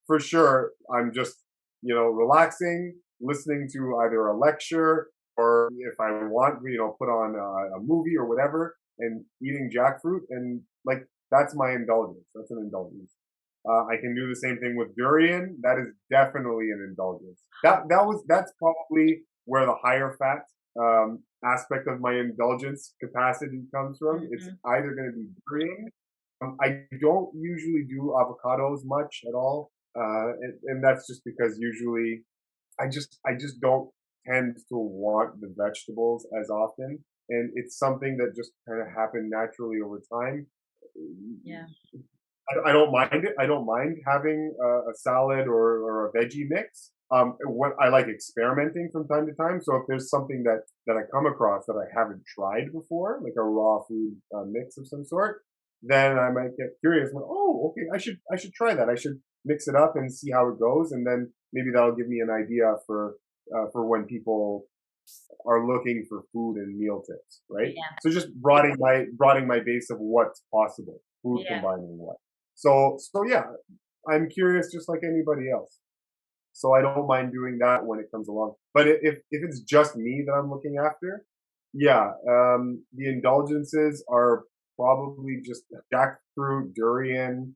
for sure I'm just relaxing, listening to either a lecture or if I want put on a movie or whatever and eating jackfruit and like that's my indulgence. That's an indulgence. I can do the same thing with durian. That is definitely an indulgence. That's probably where the higher fat aspect of my indulgence capacity comes from. It's
Mhm.
either going to be durian. I don't usually do avocados much at all, and that's just because usually I just don't tend to want the vegetables as often, and it's something that just kind of happened naturally over time.
Yeah.
I don't mind it. I don't mind having a salad or a veggie mix. What I like experimenting from time to time. So if there's something that I come across that I haven't tried before, like a raw food mix of some sort, then I might get curious. Like, oh, okay, I should try that. I should mix it up and see how it goes, and then maybe that'll give me an idea for when people are looking for food and meal tips, right?
Yeah.
So just broadening my base of what's possible, food
Yeah.
combining what. So yeah, I'm curious just like anybody else. So I don't mind doing that when it comes along. But if it's just me that I'm looking after, yeah, the indulgences are probably just jackfruit, durian.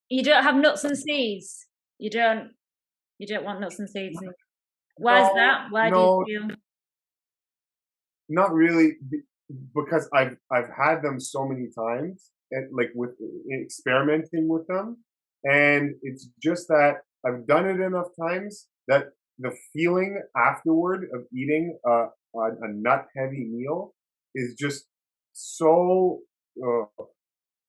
You don't have nuts and seeds. You don't. You don't want nuts and seeds. Why is
No,
that? Why do you
no,
feel?
not really, because I've had them so many times, and like with experimenting with them, and it's just that I've done it enough times that the feeling afterward of eating a nut heavy meal is just so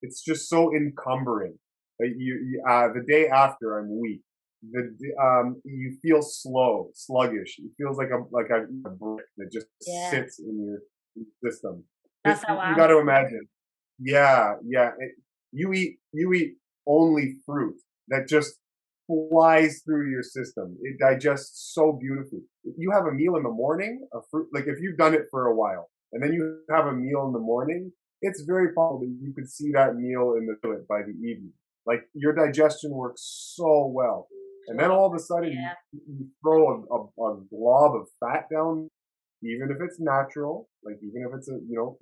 it's just so encumbering. The day after I'm weak. You feel slow, sluggish. It feels like a brick that just
Yeah.
sits in your system.
That's how
You
I'm.
got to imagine. Yeah, yeah. You eat only fruit that just flies through your system. It digests so beautifully. If you have a meal in the morning, a fruit like if you've done it for a while, and then you have a meal in the morning, it's very possible that you could see that meal in the toilet by the evening. Like your digestion works so well, and then all of a sudden
Yeah.
you throw a glob of fat down, even if it's natural, like even if it's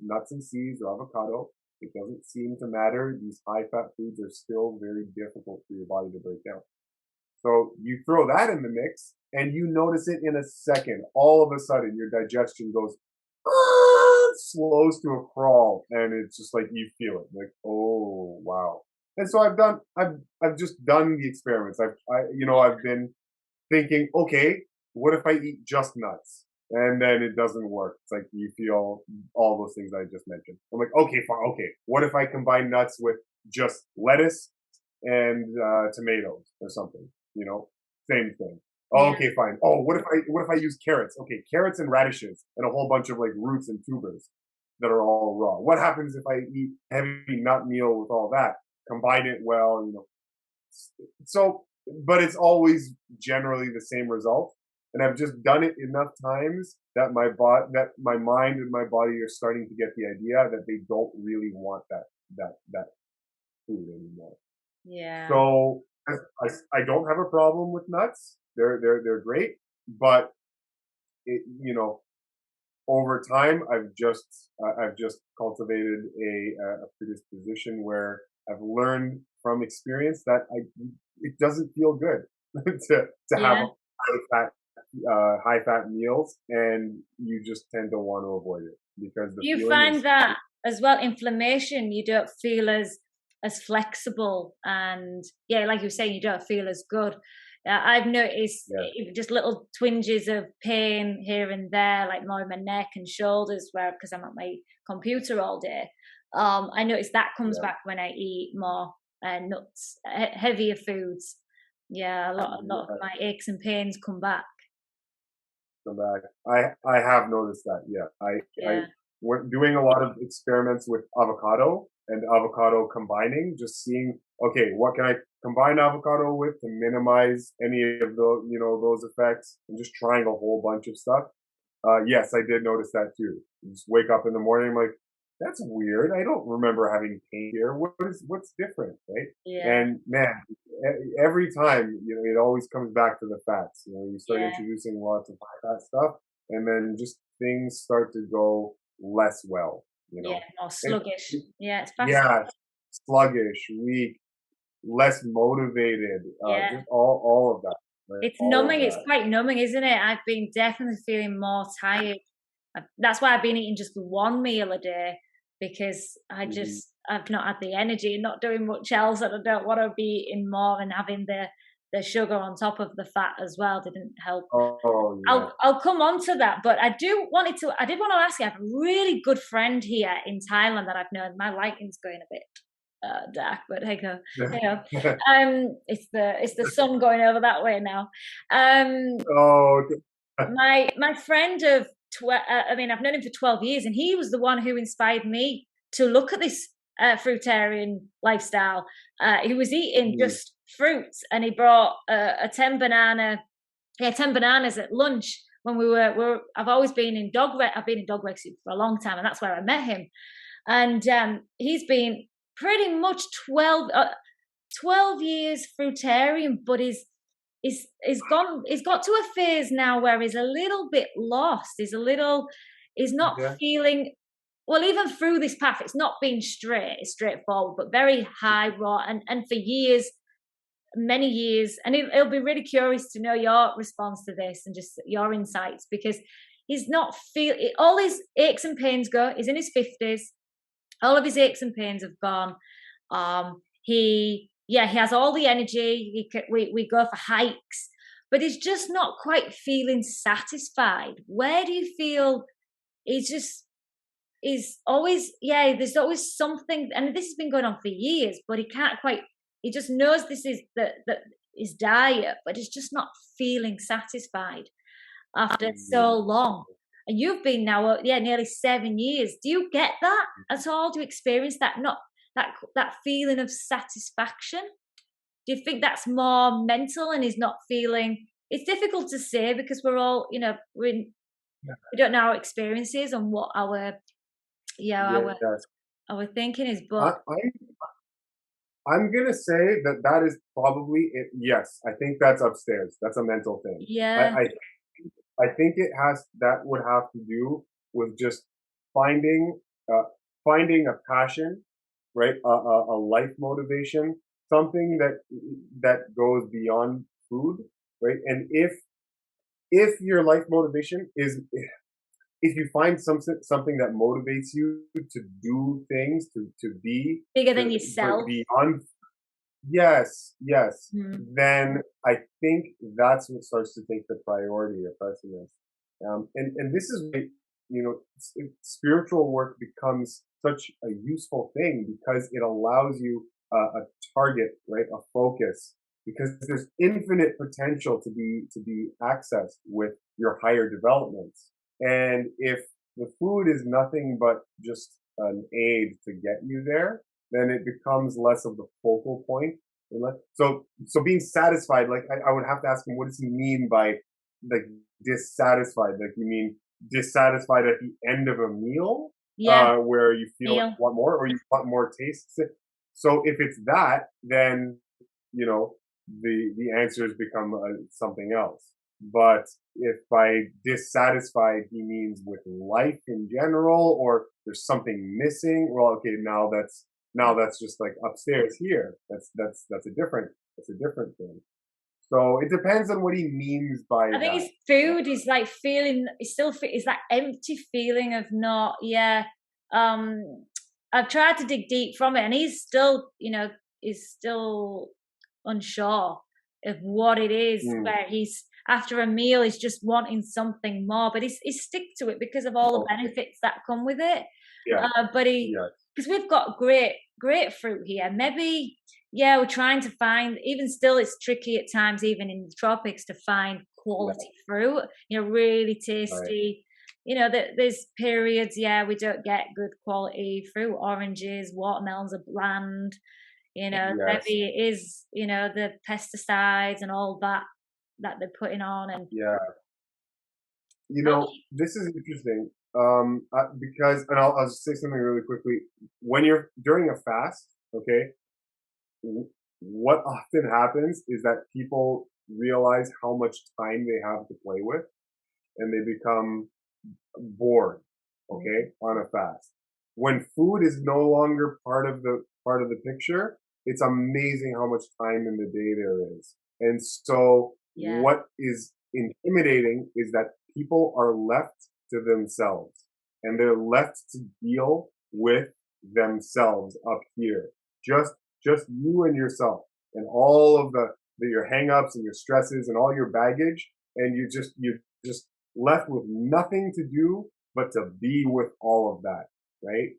nuts and seeds or avocado, it doesn't seem to matter. These high fat foods are still very difficult for your body to break down. So you throw that in the mix and you notice it in a second. All of a sudden your digestion goes slows to a crawl and it's just like you feel it like, oh wow. And so I've just done the experiments. I've been thinking, okay, what if I eat just nuts? And then it doesn't work. It's like you feel all those things I just mentioned. I'm like, okay, fine, okay. What if I combine nuts with just lettuce, and tomatoes or something, you know, same thing. Oh,
Yeah.
okay, fine. Oh, what if I use carrots? Okay, carrots and radishes and a whole bunch of like roots and tubers that are all raw. What happens if I eat heavy nut meal with all that? Combine it well, you know. So, but it's always generally the same result. And I've just done it enough times that that my mind and my body are starting to get the idea that they don't really want that food anymore.
Yeah.
So I don't have a problem with nuts. They're great, but you know, over time I've just cultivated a predisposition where I've learned from experience that I it doesn't feel good to have
Yeah.
high fat meals, and you just tend to want to avoid it because the
Do you
feeling
find
is
that as well, inflammation, you don't feel as flexible, and yeah, like you were saying, you don't feel as good. I've noticed
yeah
just little twinges of pain here and there, like more in my neck and shoulders, where because I'm at my computer all day. I notice that comes
yeah
back when I eat more nuts, heavier foods. Yeah, a lot of
yeah
my aches and pains come back.
come back. I have noticed that. Yeah, I
Yeah,
went doing a lot of experiments with avocado and avocado combining, just seeing okay, what can I combine avocado with to minimize any of the those effects, and just trying a whole bunch of stuff. Yes, I did notice that too. You just wake up in the morning, I'm like, that's weird. I don't remember having pain here. What's different, right?
yeah,
And man, every time, it always comes back to the fats. You start
yeah,
introducing lots of high fat stuff, and then just things start to go less well.
yeah. More
And
sluggish. Yeah, it's fascinating.
yeah, sluggish, weak, less motivated,
Yeah.
just all of that, right?
It's
All of
numbing. It's
that.
quite numbing, isn't it? I've been definitely feeling more tired. That's why I've been eating just one meal a day because
Mhm.
I've not had the energy and not doing much else, and I don't want to be eating more and having the sugar on top of the fat as well. Didn't help.
Oh yeah.
I'll come on to that, but I did want to ask you. I have a really good friend here in Thailand that I've known. My lighting's going a bit dark, but hey go, hey ho. It's the sun going over that way now. Um,
Oh, okay.
my friend of I mean, I've known him for 12 years, and he was the one who inspired me to look at this fruitarian lifestyle. He was eating
Mhm.
just fruits, and he brought a 10 bananas at lunch when I've always been in I've been in dog rescue for a long time, and that's where I met him. And he's been pretty much 12 years fruitarian, but he's got to a phase now where he's a little bit lost. He's not
Yeah.
feeling well, even through this path. It's not been straightforward, but very high raw, and for years, many years. And he'll be really curious to know your response to this and just your insights, because he's not feel all his aches and pains go. He's in his 50s. All of his aches and pains have gone. He has all the energy. We go for hikes, but he's just not quite feeling satisfied. Where do you feel he's just is always there's always something, and this has been going on for years, but he can't quite, he just knows this is the his diet, but he's just not feeling satisfied after so
Mhm.
long. And you've been now, nearly 7 years. Do you get that at all? Do you experience that? Not that feeling of satisfaction? Do you think that's more mental and is not feeling? It's difficult to say because we're all,
Yeah.
we don't know our experiences and what
Yes.
our thinking is.
I,
But
I I'm gonna say that is probably it. Yes, I think that's upstairs. That's a mental thing. I
yeah,
I, I think that would have to do with just finding uh, finding a passion, right? A life motivation, something that goes beyond food, right? And if your life motivation is if you find something that motivates you to do things to be
bigger
to
than
but
yourself.
beyond. Yes, yes.
Mm.
Then I think that's what starts to take the priority or precedence. And this is why, spiritual work becomes such a useful thing because it allows you a target, right? A focus, because there's infinite potential to be accessed with your higher developments. And if the food is nothing but just an aid to get you there, then it becomes less of the focal point. So being satisfied, like I would have to ask him, what does he mean by like dissatisfied? Like you mean dissatisfied at the end of a meal,
Yeah,
where you feel like
feel.
you want more, or you want more taste? So if it's that, then you know the answers become something else. But if by dissatisfied he means with life in general, or there's something missing, well, okay, now that's just like upstairs here. That's a different thing. So it depends on what he means by
I think
that.
it's food is like feeling, it's still, it's that empty feeling of not, yeah. Um, I've tried to dig deep from it, and he's still, is still unsure of what it is,
Mm,
where he's, after a meal, he's just wanting something more, but he's stick to it because of all the
okay.
benefits that come with it.
Yeah.
But
Yeah.
because we've got great fruit here, maybe, yeah, we're trying to find, even still, it's tricky at times, even in the tropics, to find
Yeah.
quality fruit, really
Right.
tasty. There's periods, yeah, we don't get good quality fruit. Oranges, watermelons are bland.
Yes.
Maybe it is, the pesticides and all that they're putting on. And
Yeah.
how
This is interesting. Because, and I'll just say something really quickly. When you're during a fast, okay, w- what often happens is that people realize how much time they have to play with, and they become bored, okay, on a fast. When food is no longer part of the picture, it's amazing how much time in the day there is. And so
yeah,
what is intimidating is that people are left to themselves, and they're left to deal with themselves up here. Just you and yourself, and all of your hangups and your stresses and all your baggage, and you just left with nothing to do but to be with all of that, right?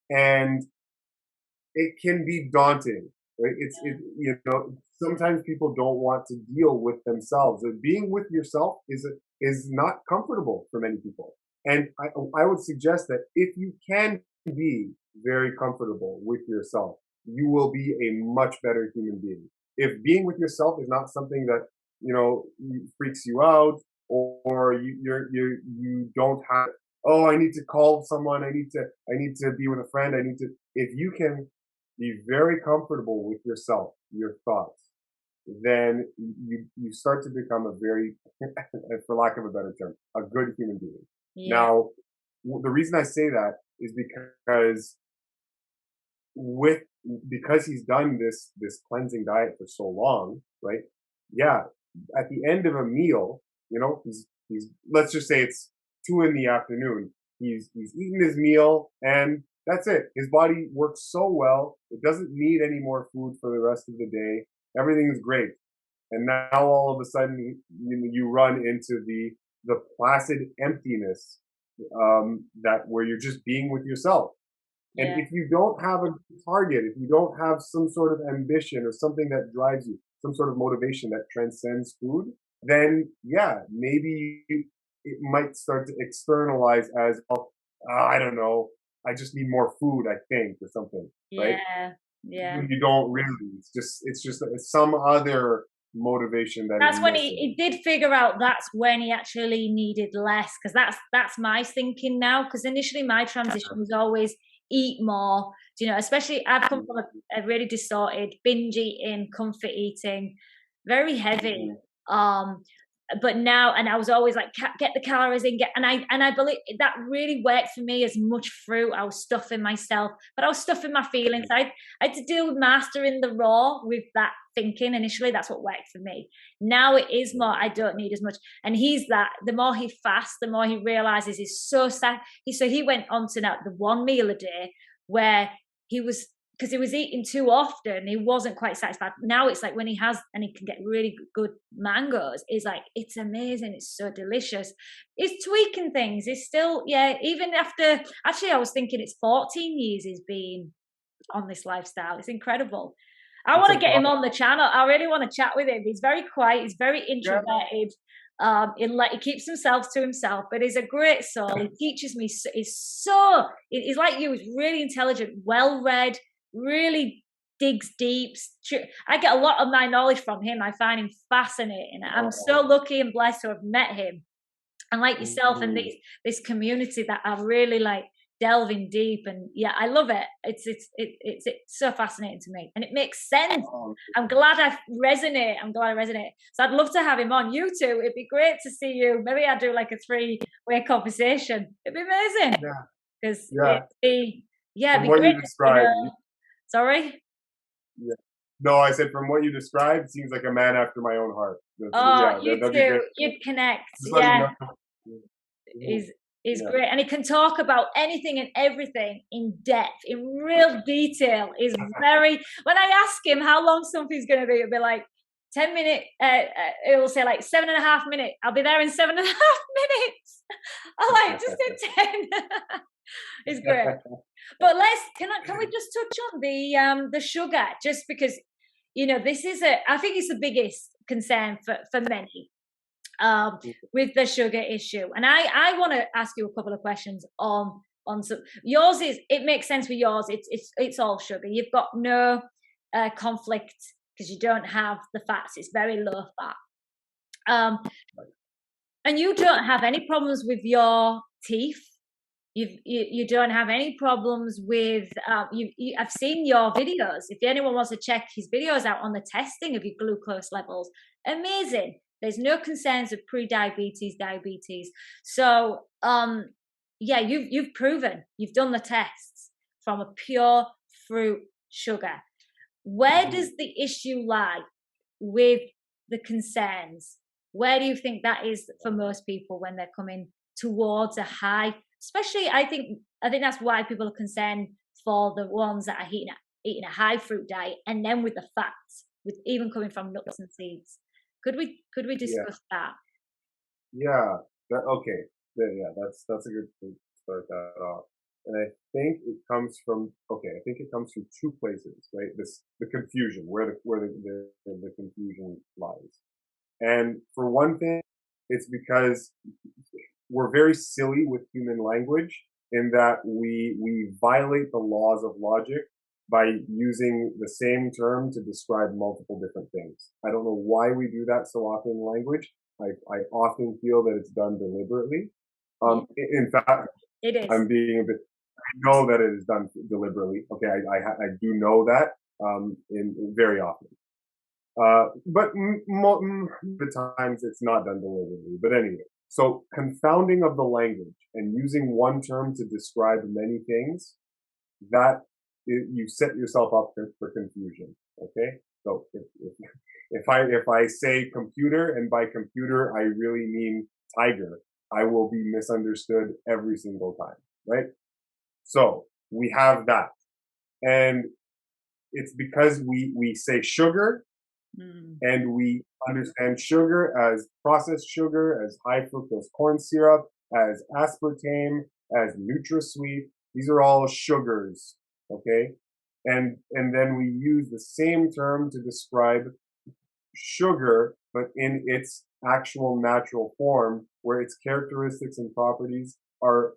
And it can be daunting, right? Sometimes people don't want to deal with themselves. And being with yourself is not comfortable for many people. And I would suggest that if you can be very comfortable with yourself, you will be a much better human being. If being with yourself is not something that freaks you out, or you don't have, oh, I need to call someone, I need to be with a friend, if you can be very comfortable with yourself, your thoughts, then you start to become a very, for lack of a better term, a good human being.
yeah,
Now, the reason I say that is with because he's done this cleansing diet for so long, right? Yeah, at the end of a meal, he's let's just say it's 2 in the afternoon. He's eaten his meal, and that's it. His body works so well; it doesn't need any more food for the rest of the day. Everything's great, and now all of a sudden you run into the placid emptiness, that where you're just being with yourself. And
yeah,
if you don't have a target, if you don't have some sort of ambition or something that drives you, some sort of motivation that transcends food, then yeah, maybe it might start to externalize as, well, I don't know, I just need more food, I think, or something, right?
yeah, yeah.
When you don't really, it's just some other motivation that is
That's when
missing.
he did figure out that's when he actually needed less, because that's my thinking now, because initially my transition was always eat more, especially I've come from a really distorted binge eating, comfort eating, very heavy.
Mhm.
But now, and I was always like, get the calories in, and I believe that really worked for me. As much fruit, I was stuffing myself, but I was stuffing my feelings. I had to deal with mastering the raw with that thinking initially. That's what worked for me. Now it is more, I don't need as much. And he's that, the more he fasts, the more he realizes he's so sad. He went on to now the one meal a day, where he was, because he was eating too often, he wasn't quite satisfied. Now it's like when he has, and he can get really good mangoes, it's like, it's amazing, it's so delicious. He's tweaking things. He's still, yeah, even after, actually I was thinking it's 14 years he's been on this lifestyle. It's incredible. I want to get him on the channel. I really want to chat with him. He's very quiet. He's very introverted. He keeps himself to himself, but he's a great soul. He teaches me. He's like you. He's really intelligent, well-read, really digs deep. I get a lot of my knowledge from him. I find him fascinating. I'm so lucky and blessed to have met him. And like yourself and this community that are really like delving deep, and yeah, I love it. It's so fascinating to me, and it makes sense. I'm glad I resonate. So I'd love to have him on. You two, it'd be great to see you. Maybe I'd do like a 3-way conversation. It'd be amazing. Because it'd be great. Sorry.
Yeah. No, I said from what you described, seems like a man after my own heart.
You too. You'd connect. He's great, and he can talk about anything and everything in depth, in real detail. Is very. When I ask him how long something's going to be, it'll be like 10 minutes. It will say like 7.5 minutes. I'll be there in 7.5 minutes. I like just did 10. It's great. But can we just touch on the sugar, just because this is I think it's the biggest concern for many with the sugar issue, and I want to ask you a couple of questions on some. Yours is, it makes sense with yours. It's all sugar. You've got no conflict because you don't have the fats. It's very low fat, and you don't have any problems with your teeth. You don't have any problems with I've seen your videos. If anyone wants to check his videos out on the testing of your glucose levels, amazing. There's no concerns of pre-diabetes, diabetes. So you've proven, you've done the tests from a pure fruit sugar. Where does the issue lie with the concerns? Where do you think that is for most people when they're coming towards a high? Especially, I think that's why people are concerned for the ones that are eating a high fruit diet, and then with the fats, with even coming from nuts and seeds. Could we discuss that?
Yeah. Okay. Yeah, that's a good thing to start that off. And I think it comes from two places, right? The confusion, where the confusion lies. And for one thing, it's because we're very silly with human language, in that we violate the laws of logic by using the same term to describe multiple different things. I don't know why we do that so often in language. I often feel that it's done deliberately. In fact,
it is.
I'm being a bit. I know that it is done deliberately. Okay, I do know that in very often. But the times it's not done deliberately. But anyway, so confounding of the language and using one term to describe many things, that you set yourself up for confusion. Okay, so if I say computer, and by computer I really mean tiger, I will be misunderstood every single time, right? So we have that, and it's because we say sugar, and we understand sugar as processed sugar, as high fructose corn syrup, as aspartame, as NutraSweet. These are all sugars. Okay, and then we use the same term to describe sugar, but in its actual natural form, where its characteristics and properties are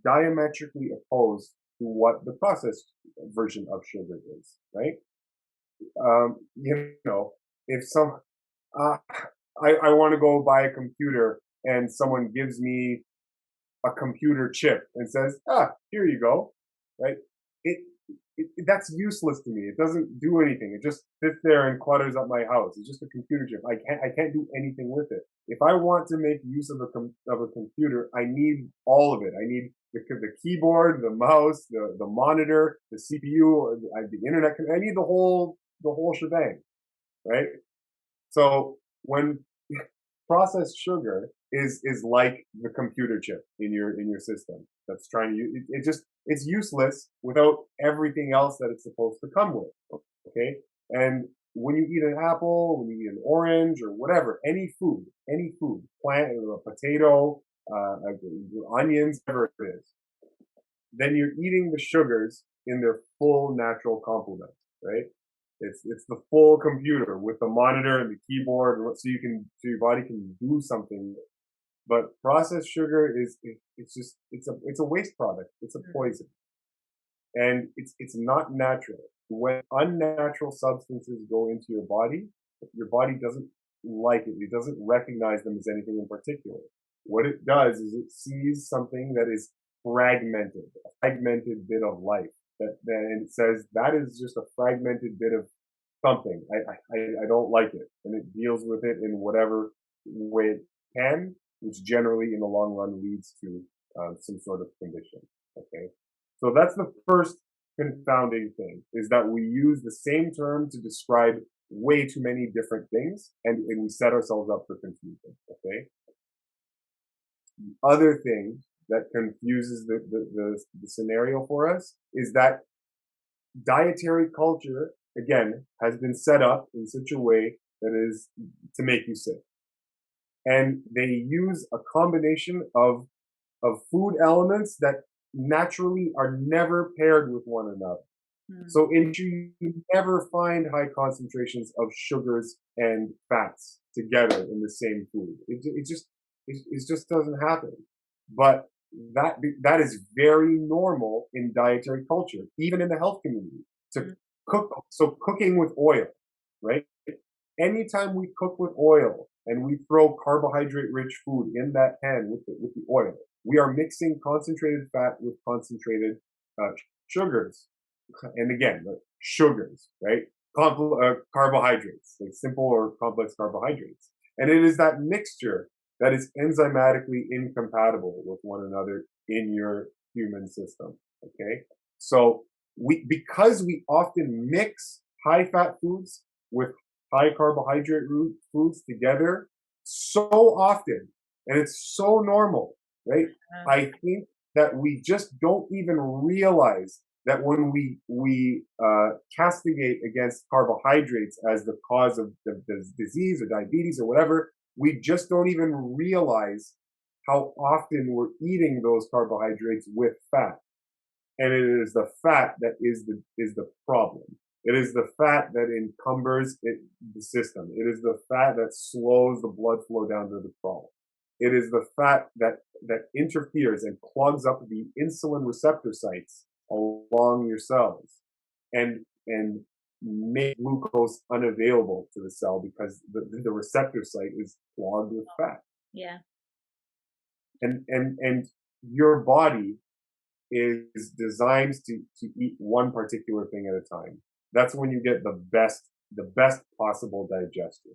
diametrically opposed to what the processed version of sugar is, right? If I want to go buy a computer, and someone gives me a computer chip and says, here you go, right? That's useless to me. It doesn't do anything. It just sits there and clutters up my house. It's just a computer chip. I can't do anything with it. If I want to make use of a computer, I need all of it. I need the keyboard, the mouse, the monitor, the CPU, the internet. I need the whole shebang, right? So when processed sugar is like the computer chip in your system that's trying to it's useless without everything else that it's supposed to come with. Okay, and when you eat an apple, when you eat an orange or whatever, any food, plant, a potato, onions, whatever it is, then you're eating the sugars in their full natural complement, right? It's the full computer with the monitor and the keyboard, so your body can do something. But processed sugar it's a waste product. It's a poison, and it's not natural. When unnatural substances go into your body doesn't like it. It doesn't recognize them as anything in particular. What it does is it sees something that is a fragmented bit of life. And it says that is just a fragmented bit of something. I don't like it, and it deals with it in whatever way it can, which generally in the long run leads to some sort of condition. Okay, so that's the first confounding thing, is that we use the same term to describe way too many different things, and we set ourselves up for confusion. Okay. The other thing that confuses the scenario for us is that dietary culture, again, has been set up in such a way that is to make you sick. And they use a combination of food elements that naturally are never paired with one another. So you never find high concentrations of sugars and fats together in the same food. It just doesn't happen. But that is very normal in dietary culture, even in the health community, to cook. So cooking with oil, right? Anytime we cook with oil and we throw carbohydrate-rich food in that pan with the oil, we are mixing concentrated fat with concentrated sugars. And again, sugars, right? Carbohydrates, like simple or complex carbohydrates. And it is that mixture that is enzymatically incompatible with one another in your human system. Okay? So because we often mix high fat foods with high carbohydrate foods together so often, and it's so normal, right? I think that we just don't even realize that when we castigate against carbohydrates as the cause of the disease or diabetes or whatever, we just don't even realize how often we're eating those carbohydrates with fat. And it is the fat that is the problem. It is the fat that encumbers the system. It is the fat that slows the blood flow down to the colon. It is the fat that interferes and clogs up the insulin receptor sites along your cells and make glucose unavailable to the cell because the receptor site is clogged with fat.
Yeah.
And your body is designed to eat one particular thing at a time. That's when you get the best possible digestion,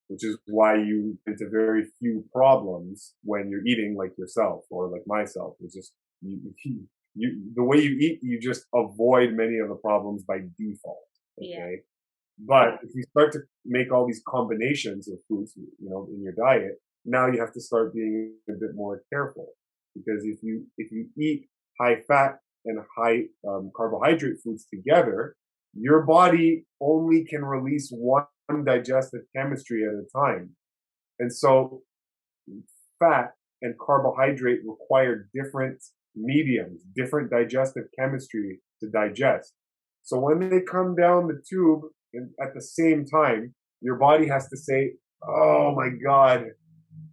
which is why you get into very few problems when you're eating like yourself or like myself. It's just the way you eat, you just avoid many of the problems by default. Okay. Yeah. But if you start to make all these combinations of foods, in your diet, now you have to start being a bit more careful, because if you eat high fat and high carbohydrate foods together, your body only can release one digestive chemistry at a time. And so fat and carbohydrate require different mediums, different digestive chemistry to digest. So when they come down the tube at the same time, your body has to say, "Oh my God,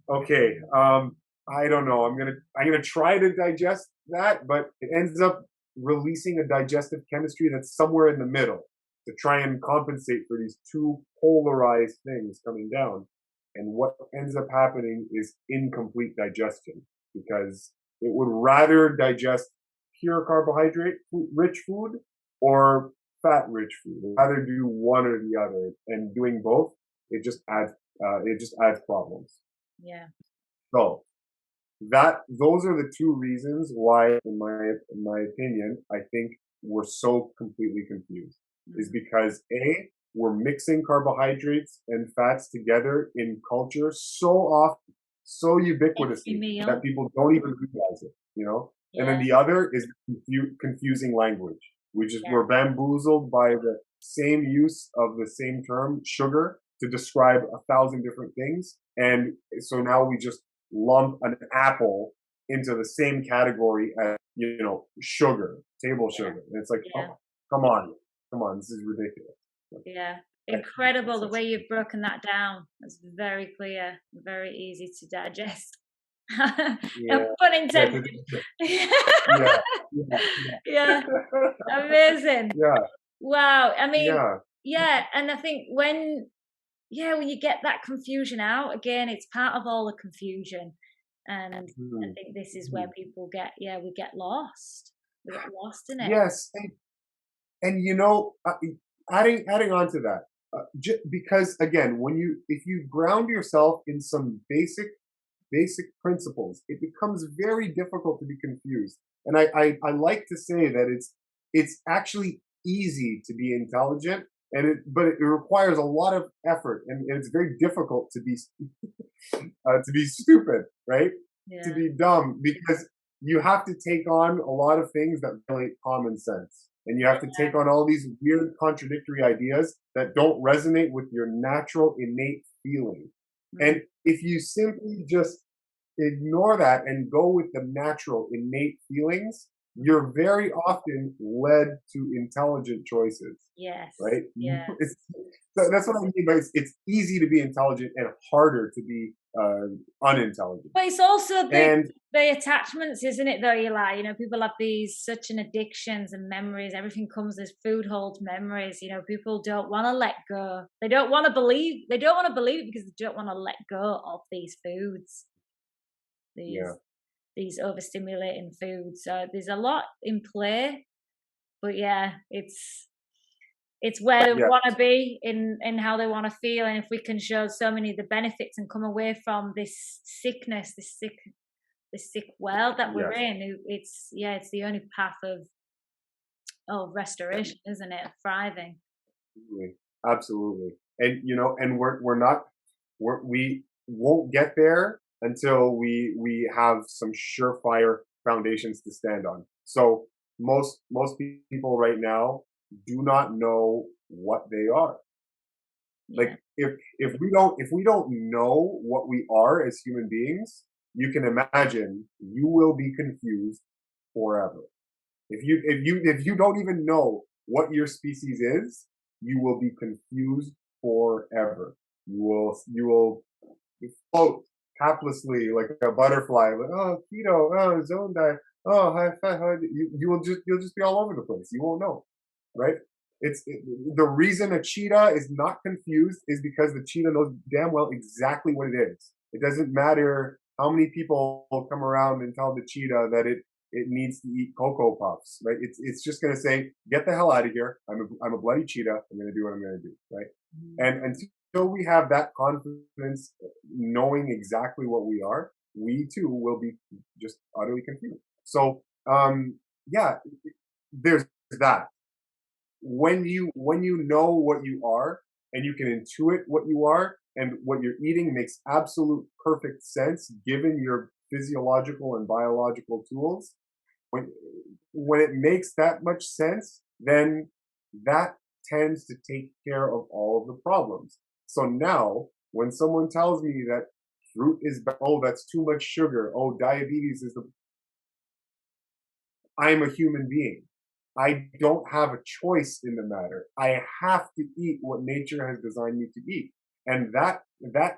okay, I don't know. I'm gonna try to digest that," but it ends up releasing a digestive chemistry that's somewhere in the middle to try and compensate for these two polarized things coming down. And what ends up happening is incomplete digestion, because it would rather digest pure carbohydrate-rich food or fat-rich food. It would rather do one or the other, and doing both, it just adds problems.
Yeah.
So those are the two reasons why, in my opinion, I think we're so completely confused. Is because we're mixing carbohydrates and fats together in culture so often, so ubiquitously, that people don't even realize it, Yeah. And then the other is confusing language. We're bamboozled by the same use of the same term, sugar, to describe 1,000 different things. And so now we just lump an apple into the same category as, sugar. table
Yeah.
sugar. And it's like,
Yeah.
oh, come on, this is ridiculous.
Yeah.
I
Incredible the
that's
way you've broken that down. It's very clear, very easy to digest. No
yeah,
pun
yeah,
intended.
yeah, yeah,
Yeah, amazing.
yeah,
Wow. I mean,
yeah,
yeah, and I think when you get that confusion out, again, it's part of all the confusion. And I
mhm,
think this is where
mhm.
people we get lost. We get lost in it.
Yes, and adding on to that, because again, if you ground yourself in some basic principles, it becomes very difficult to be confused. And I like to say that it's actually easy to be intelligent, but it requires a lot of effort, and it's very difficult to be stupid, right? To
Yeah.
be dumb, because you have to take on a lot of things that violate common sense. And you have to take on all these weird contradictory ideas that don't resonate with your natural innate feeling.
Mm.
And if you simply just ignore that and go with the natural innate feelings, you're very often led to intelligent choices,
Yes.
right?
Yeah.
That's what I mean by it's easy to be intelligent and harder to be unintelligent.
But it's also
And
the attachments, isn't it, though, Eli? People have these such an addictions and memories. Everything comes as food holds memories. People don't want to let go. They don't want to believe. They don't want to believe it because they don't want to let go of these foods,
yeah,
these these overstimulating foods. So there's a lot in play. But yeah, it's where they
yeah,
want to be in how they want to feel, and if we can show so many of the benefits and come away from this sickness, this sick world that we're
yes,
in, it's the only path of restoration, isn't it, of thriving.
absolutely, absolutely. And and we're not we won't get there until we have some surefire foundations to stand on. So most people right now do not know what they are.
Yeah.
Like if we don't know what we are as human beings, you can imagine you will be confused forever. If you don't even know what your species is, you will be confused forever. You will float haplessly like a butterfly. Like, oh, keto, oh, zone diet, oh, high fat. You'll just be all over the place. You won't know, right? The reason a cheetah is not confused is because the cheetah knows damn well exactly what it is. It doesn't matter how many people come around and tell the cheetah that it needs to eat cocoa puffs, right? It's just gonna say, get the hell out of here. I'm a bloody cheetah. I'm gonna do what I'm gonna do, right?
Mm.
And until we have that confidence, knowing exactly what we are, we too will be just utterly confused. So, yeah, there's that. When you know what you are and you can intuit what you are and what you're eating makes absolute perfect sense given your physiological and biological tools, when when it makes that much sense, then that tends to take care of all of the problems. So now, when someone tells me that fruit is oh, that's too much sugar, oh, diabetes is the I'm a human being. I don't have a choice in the matter. I have to eat what nature has designed me to eat. And that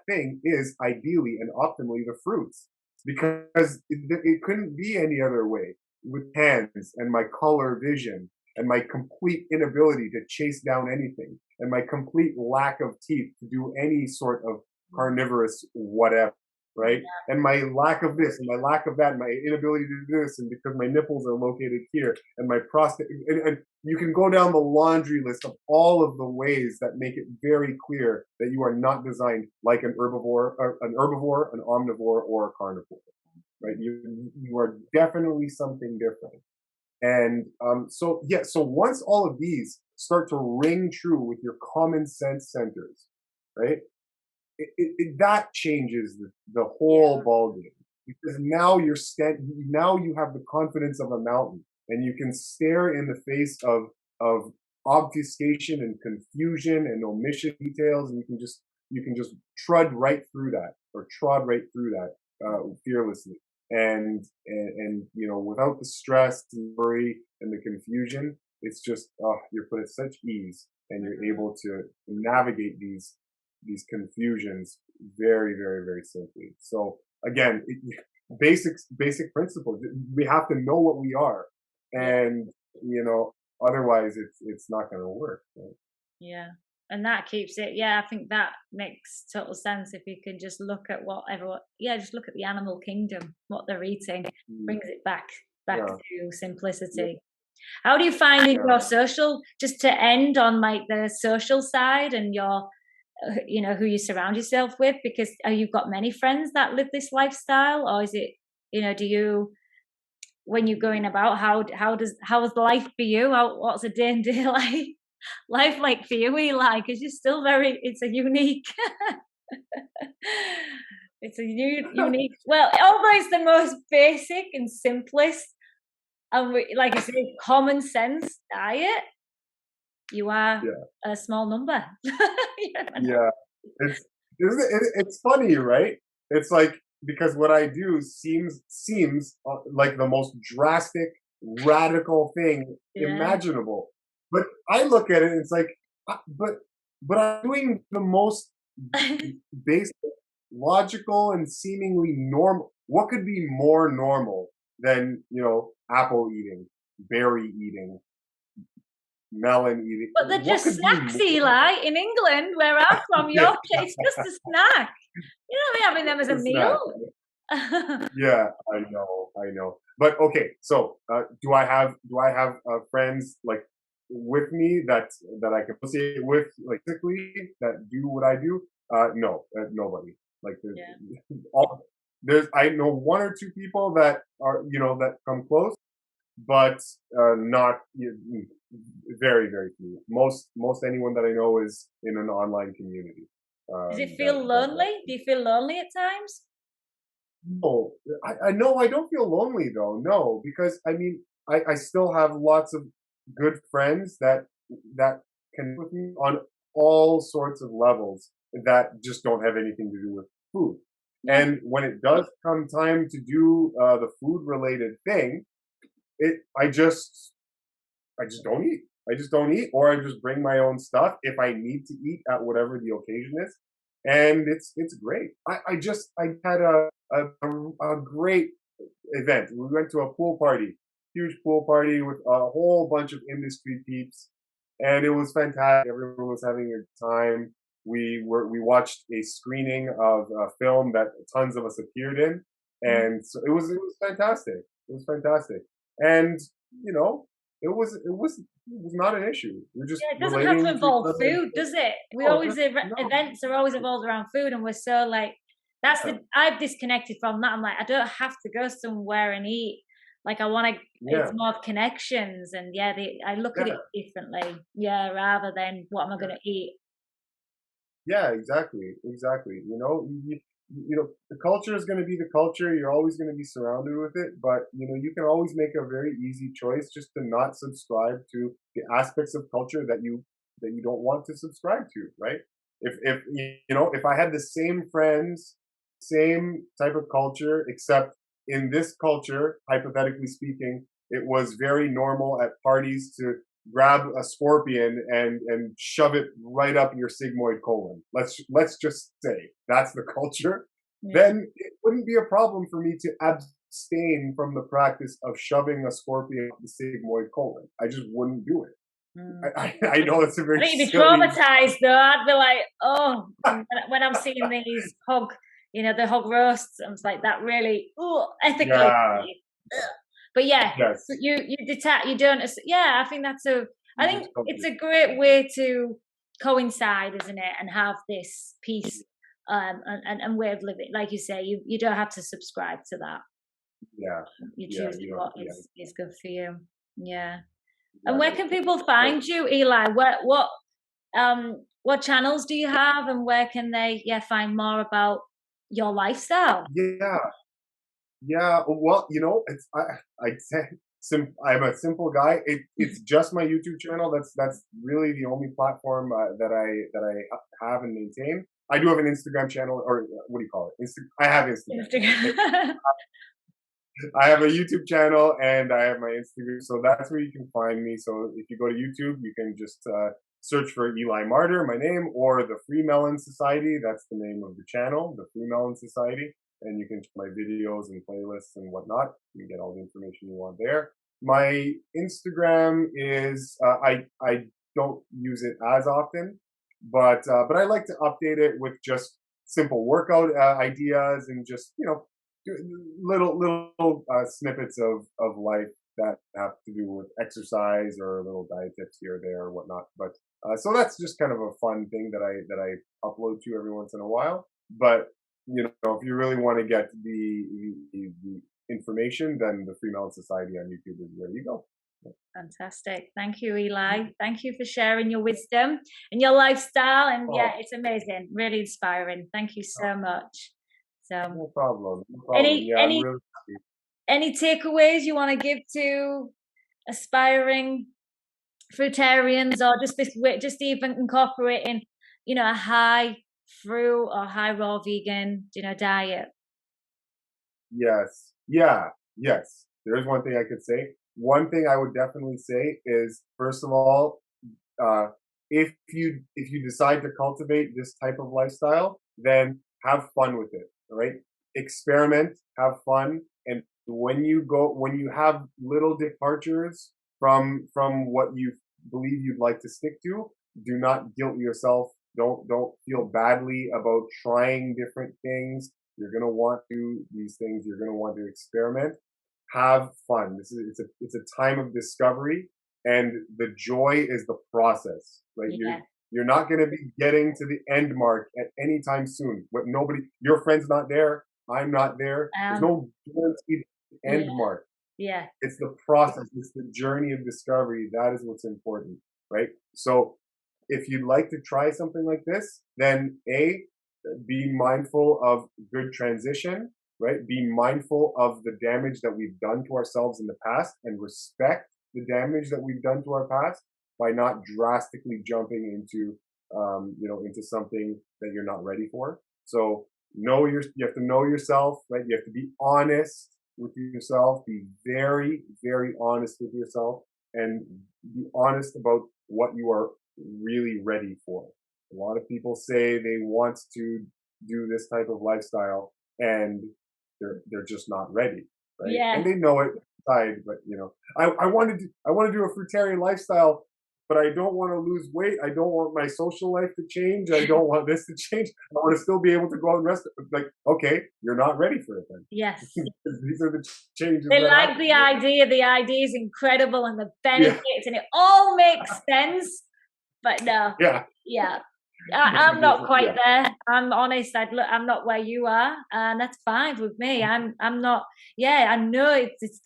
thing is ideally and optimally the fruits, because it couldn't be any other way with hands and my color vision and my complete inability to chase down anything and my complete lack of teeth to do any sort of carnivorous whatever, right? And my lack of this and my lack of that, and my inability to do this, and because my nipples are located here, and my prostate, and you can go down the laundry list of all of the ways that make it very clear that you are not designed like an herbivore, an omnivore, or a carnivore, right? You are definitely something different. And so yeah, so once all of these start to ring true with your common sense centers, right? That changes the whole
Yeah.
ball game, because now you have the confidence of a mountain, and you can stare in the face of obfuscation and confusion and omission details, and you can just trod right through that fearlessly. and without the stress and worry and the confusion, it's just you're put at such ease, and you're able to navigate these confusions very, very, very simply. So again, basic principles. We have to know what we are,
Yeah.
and otherwise it's not going to work. Right?
Yeah. And that keeps it, yeah, I think that makes total sense. If you can just look at just look at the animal kingdom, what they're eating,
Mm,
brings it back
yeah,
to
yeah,
simplicity. How do you find in
yeah.
your social, just to end on like the social side and your, who you surround yourself with? Because you've got many friends that live this lifestyle, or is it, do you, when you're going about, how is life for you? What's a day and day life like for you, Eli? Because you're still it's a unique, it's a unique. Well, although it's the most basic and simplest, and like I say, common sense diet, you are
Yeah.
a small number.
Yeah, it's funny, right? It's like, because what I do seems like the most drastic, radical thing
Yeah.
imaginable, but I look at it and it's like, but I'm doing the most basic, logical, and seemingly normal. What could be more normal than apple eating, berry eating, melon eating?
But they're
What
just
could be
snacks,
more?
Eli. In England, where I'm from,
Yeah,
Yorkshire, it's just a snack. You're not having them as a
it's a snack.
meal.
Yeah, I know. But okay, so do I have friends like with me that I can associate with, like physically, that do what I do? No, nobody. Like
Yeah.
all I know one or two people that are that come close, but not very, very few. Most anyone that I know is in an online community.
Does it
That
feel
that
lonely? Do you feel lonely at times?
No, I no, I don't feel lonely though. No, because I mean, I still have lots of good friends that connect with me on all sorts of levels that just don't have anything to do with food.
Yeah.
And when it does come time to do the food related thing, it I just don't eat. I just don't eat, or I just bring my own stuff if I need to eat at whatever the occasion is, and it's great. I had a great event. We went to a pool party, huge pool party with a whole bunch of industry peeps, and it was fantastic. Everyone was having a time. We watched a screening of a film that tons of us appeared in,
Mm.
and so it was fantastic. It was fantastic, and you know it was not an issue. We're just
Yeah, it doesn't have to
relating to each
involve
other.
food, does it? We
Oh,
always
no,
events are always evolved around food, and we're so like
yeah,
I've disconnected from that. I'm like, I don't have to go somewhere and eat. Like I want to. It's
yeah,
more of connections, and yeah, I look at
yeah,
it differently. Yeah, rather than what am I
yeah.
going to eat?
Yeah, exactly, exactly. The culture is going to be the culture. You're always going to be surrounded with it, but you can always make a very easy choice just to not subscribe to the aspects of culture that you don't want to subscribe to, right? If I had the same friends, same type of culture, except in this culture, hypothetically speaking, it was very normal at parties to grab a scorpion and shove it right up your sigmoid colon. Let's just say that's the culture.
Yeah.
Then it wouldn't be a problem for me to abstain from the practice of shoving a scorpion up the sigmoid colon. I just wouldn't do it.
Mm.
I know it's a
I
very
think you'd be
silly.
traumatized though. I'd be like, oh, when I'm seeing these hog, the hog roasts, I'm just like that really, oh, ethically.
Yeah.
Ugh. But yeah,
Yes.
you detach, you don't. Yeah, I think I
You
think
just don't
it's
do
a great way to coincide, isn't it, and have this peace, and way of living. Like you say, you don't have to subscribe to that.
Yeah.
You
Yeah.
choose
You don't.
what
Yeah.
is good for you. Yeah. And where
Exactly.
can people
So,
find you, Eli? What channels do you have, and where can they find more about your lifestyle?
yeah. Yeah, well, it's I'd say I'm a simple guy. It's just my YouTube channel. That's really the only platform have and maintain. I do have an Instagram channel, or what do you call it? I have Instagram.
Instagram.
I have a YouTube channel and I have my Instagram, so that's where you can find me. So if you go to YouTube, you can just search for Eli Martyr, my name, or the Free Melon Society. That's the name of the channel, the Free Melon Society, and you can check my videos and playlists and whatnot. You can get all the information you want there. My Instagram is I don't use it as often, but I like to update it with just simple workout ideas and just little snippets of life that have to do with exercise or little diet tips here or there or whatnot. But so that's just kind of a fun thing that I upload to every once in a while. But if you really want to get the information, then the Free Melon Society on YouTube is where you go.
Fantastic. Thank you, Eli. Thank you for sharing your wisdom and your lifestyle. And yeah, it's amazing. Really inspiring. Thank you so much. So
no problem. No problem. I'm really happy.
Any takeaways you want to give to aspiring fruitarians, or just even incorporating, a high fruit or high raw vegan, diet?
Yes. Yes. There is one thing I could say. One thing I would definitely say is, first of all, if you decide to cultivate this type of lifestyle, then have fun with it. All right, experiment, have fun, and when you have little departures from what you believe you'd like to stick to, do not guilt yourself. Don't feel badly about trying different things. You're gonna want to do these things. You're gonna want to experiment. Have fun. It's a time of discovery, and the joy is the process. Right?
Yeah.
You're not going to be getting to the end mark at any time soon. But your friend's not there. I'm not there. There's no guaranteed end mark.
Yeah.
It's the process. It's the journey of discovery. That is what's important, right? So if you'd like to try something like this, then be mindful of good transition, right? Be mindful of the damage that we've done to ourselves in the past and respect the damage that we've done to our past by not drastically jumping into something that you're not ready for. So you have to know yourself, right? You have to be honest with yourself, be very, very honest with yourself, and be honest about what you are really ready for. A lot of people say they want to do this type of lifestyle and they're just not ready, right?
Yeah.
And they know it inside, but I want to do a fruitarian lifestyle, but I don't want to lose weight. I don't want my social life to change. I don't want this to change. I want to still be able to go out and rest. Like, okay, you're not ready for it then.
Yes.
These are the changes.
They like the idea. The idea is incredible and the benefits, and it all makes sense. But no. Yeah. I'm not quite there. I'm honest. I'm not where you are, and that's fine with me. I'm not. Yeah, I know it's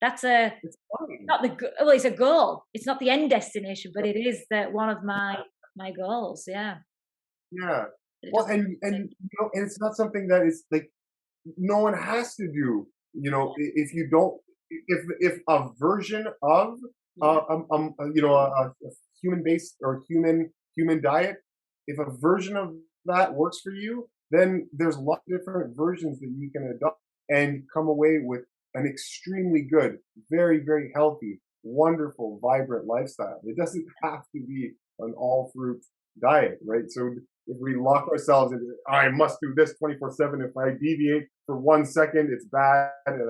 that's not it's a goal. It's not the end destination, but it is one of my goals. Yeah.
Yeah. Well, and it's not something that is like no one has to do. If you don't, if a version of a human based or human diet, if a version of that works for you, then there's a lot of different versions that you can adopt and come away with an extremely good, very, very healthy, wonderful, vibrant lifestyle. It doesn't have to be an all fruit diet, right? So if we lock ourselves into, I must do this 24/7. If I deviate for 1 second, it's bad, and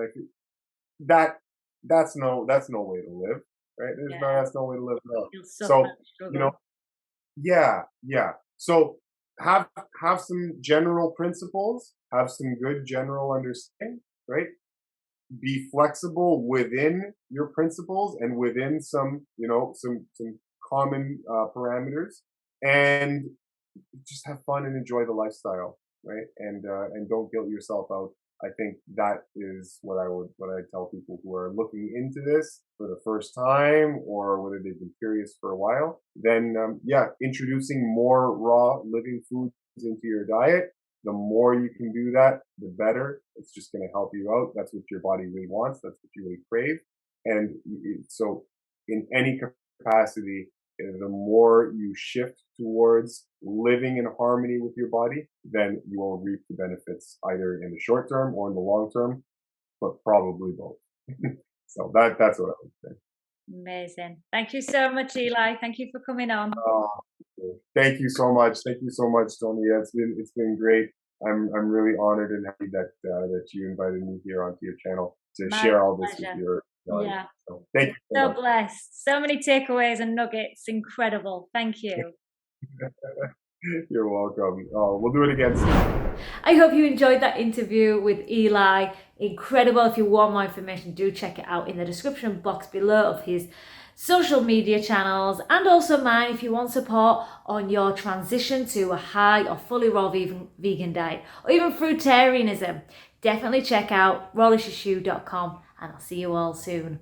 that's no way to live, right? That's no way to live at all. So yeah. So have some general principles, have some good general understanding, right? Be flexible within your principles and within some common parameters, and just have fun and enjoy the lifestyle, right? And don't guilt yourself out. I think that is what I tell people who are looking into this for the first time, or whether they've been curious for a while. Then introducing more raw living foods into your diet. The more you can do that, the better. It's just going to help you out. That's what your body really wants. That's what you really crave. And so in any capacity, the more you shift towards living in harmony with your body, then you will reap the benefits either in the short term or in the long term. but probably both. So that's what I would say.
Amazing. Thank you so much, Eli. Thank you for coming on.
Thank you so much. Thank you so much, Tony. It's been great. I'm really honored and happy that that you invited me here onto your channel to
My
share all this with
pleasure.
your audience.
Yeah.
So thank you so
So
much.
blessed. So many takeaways and nuggets. Incredible. Thank you.
You're welcome. We'll do it again soon.
I hope you enjoyed that interview with Eli. Incredible. If you want more information, do check it out in the description box below of his social media channels, and also mine if you want support on your transition to a high or fully raw vegan diet, or even fruitarianism. Definitely check out rawlicious.com, and I'll see you all soon.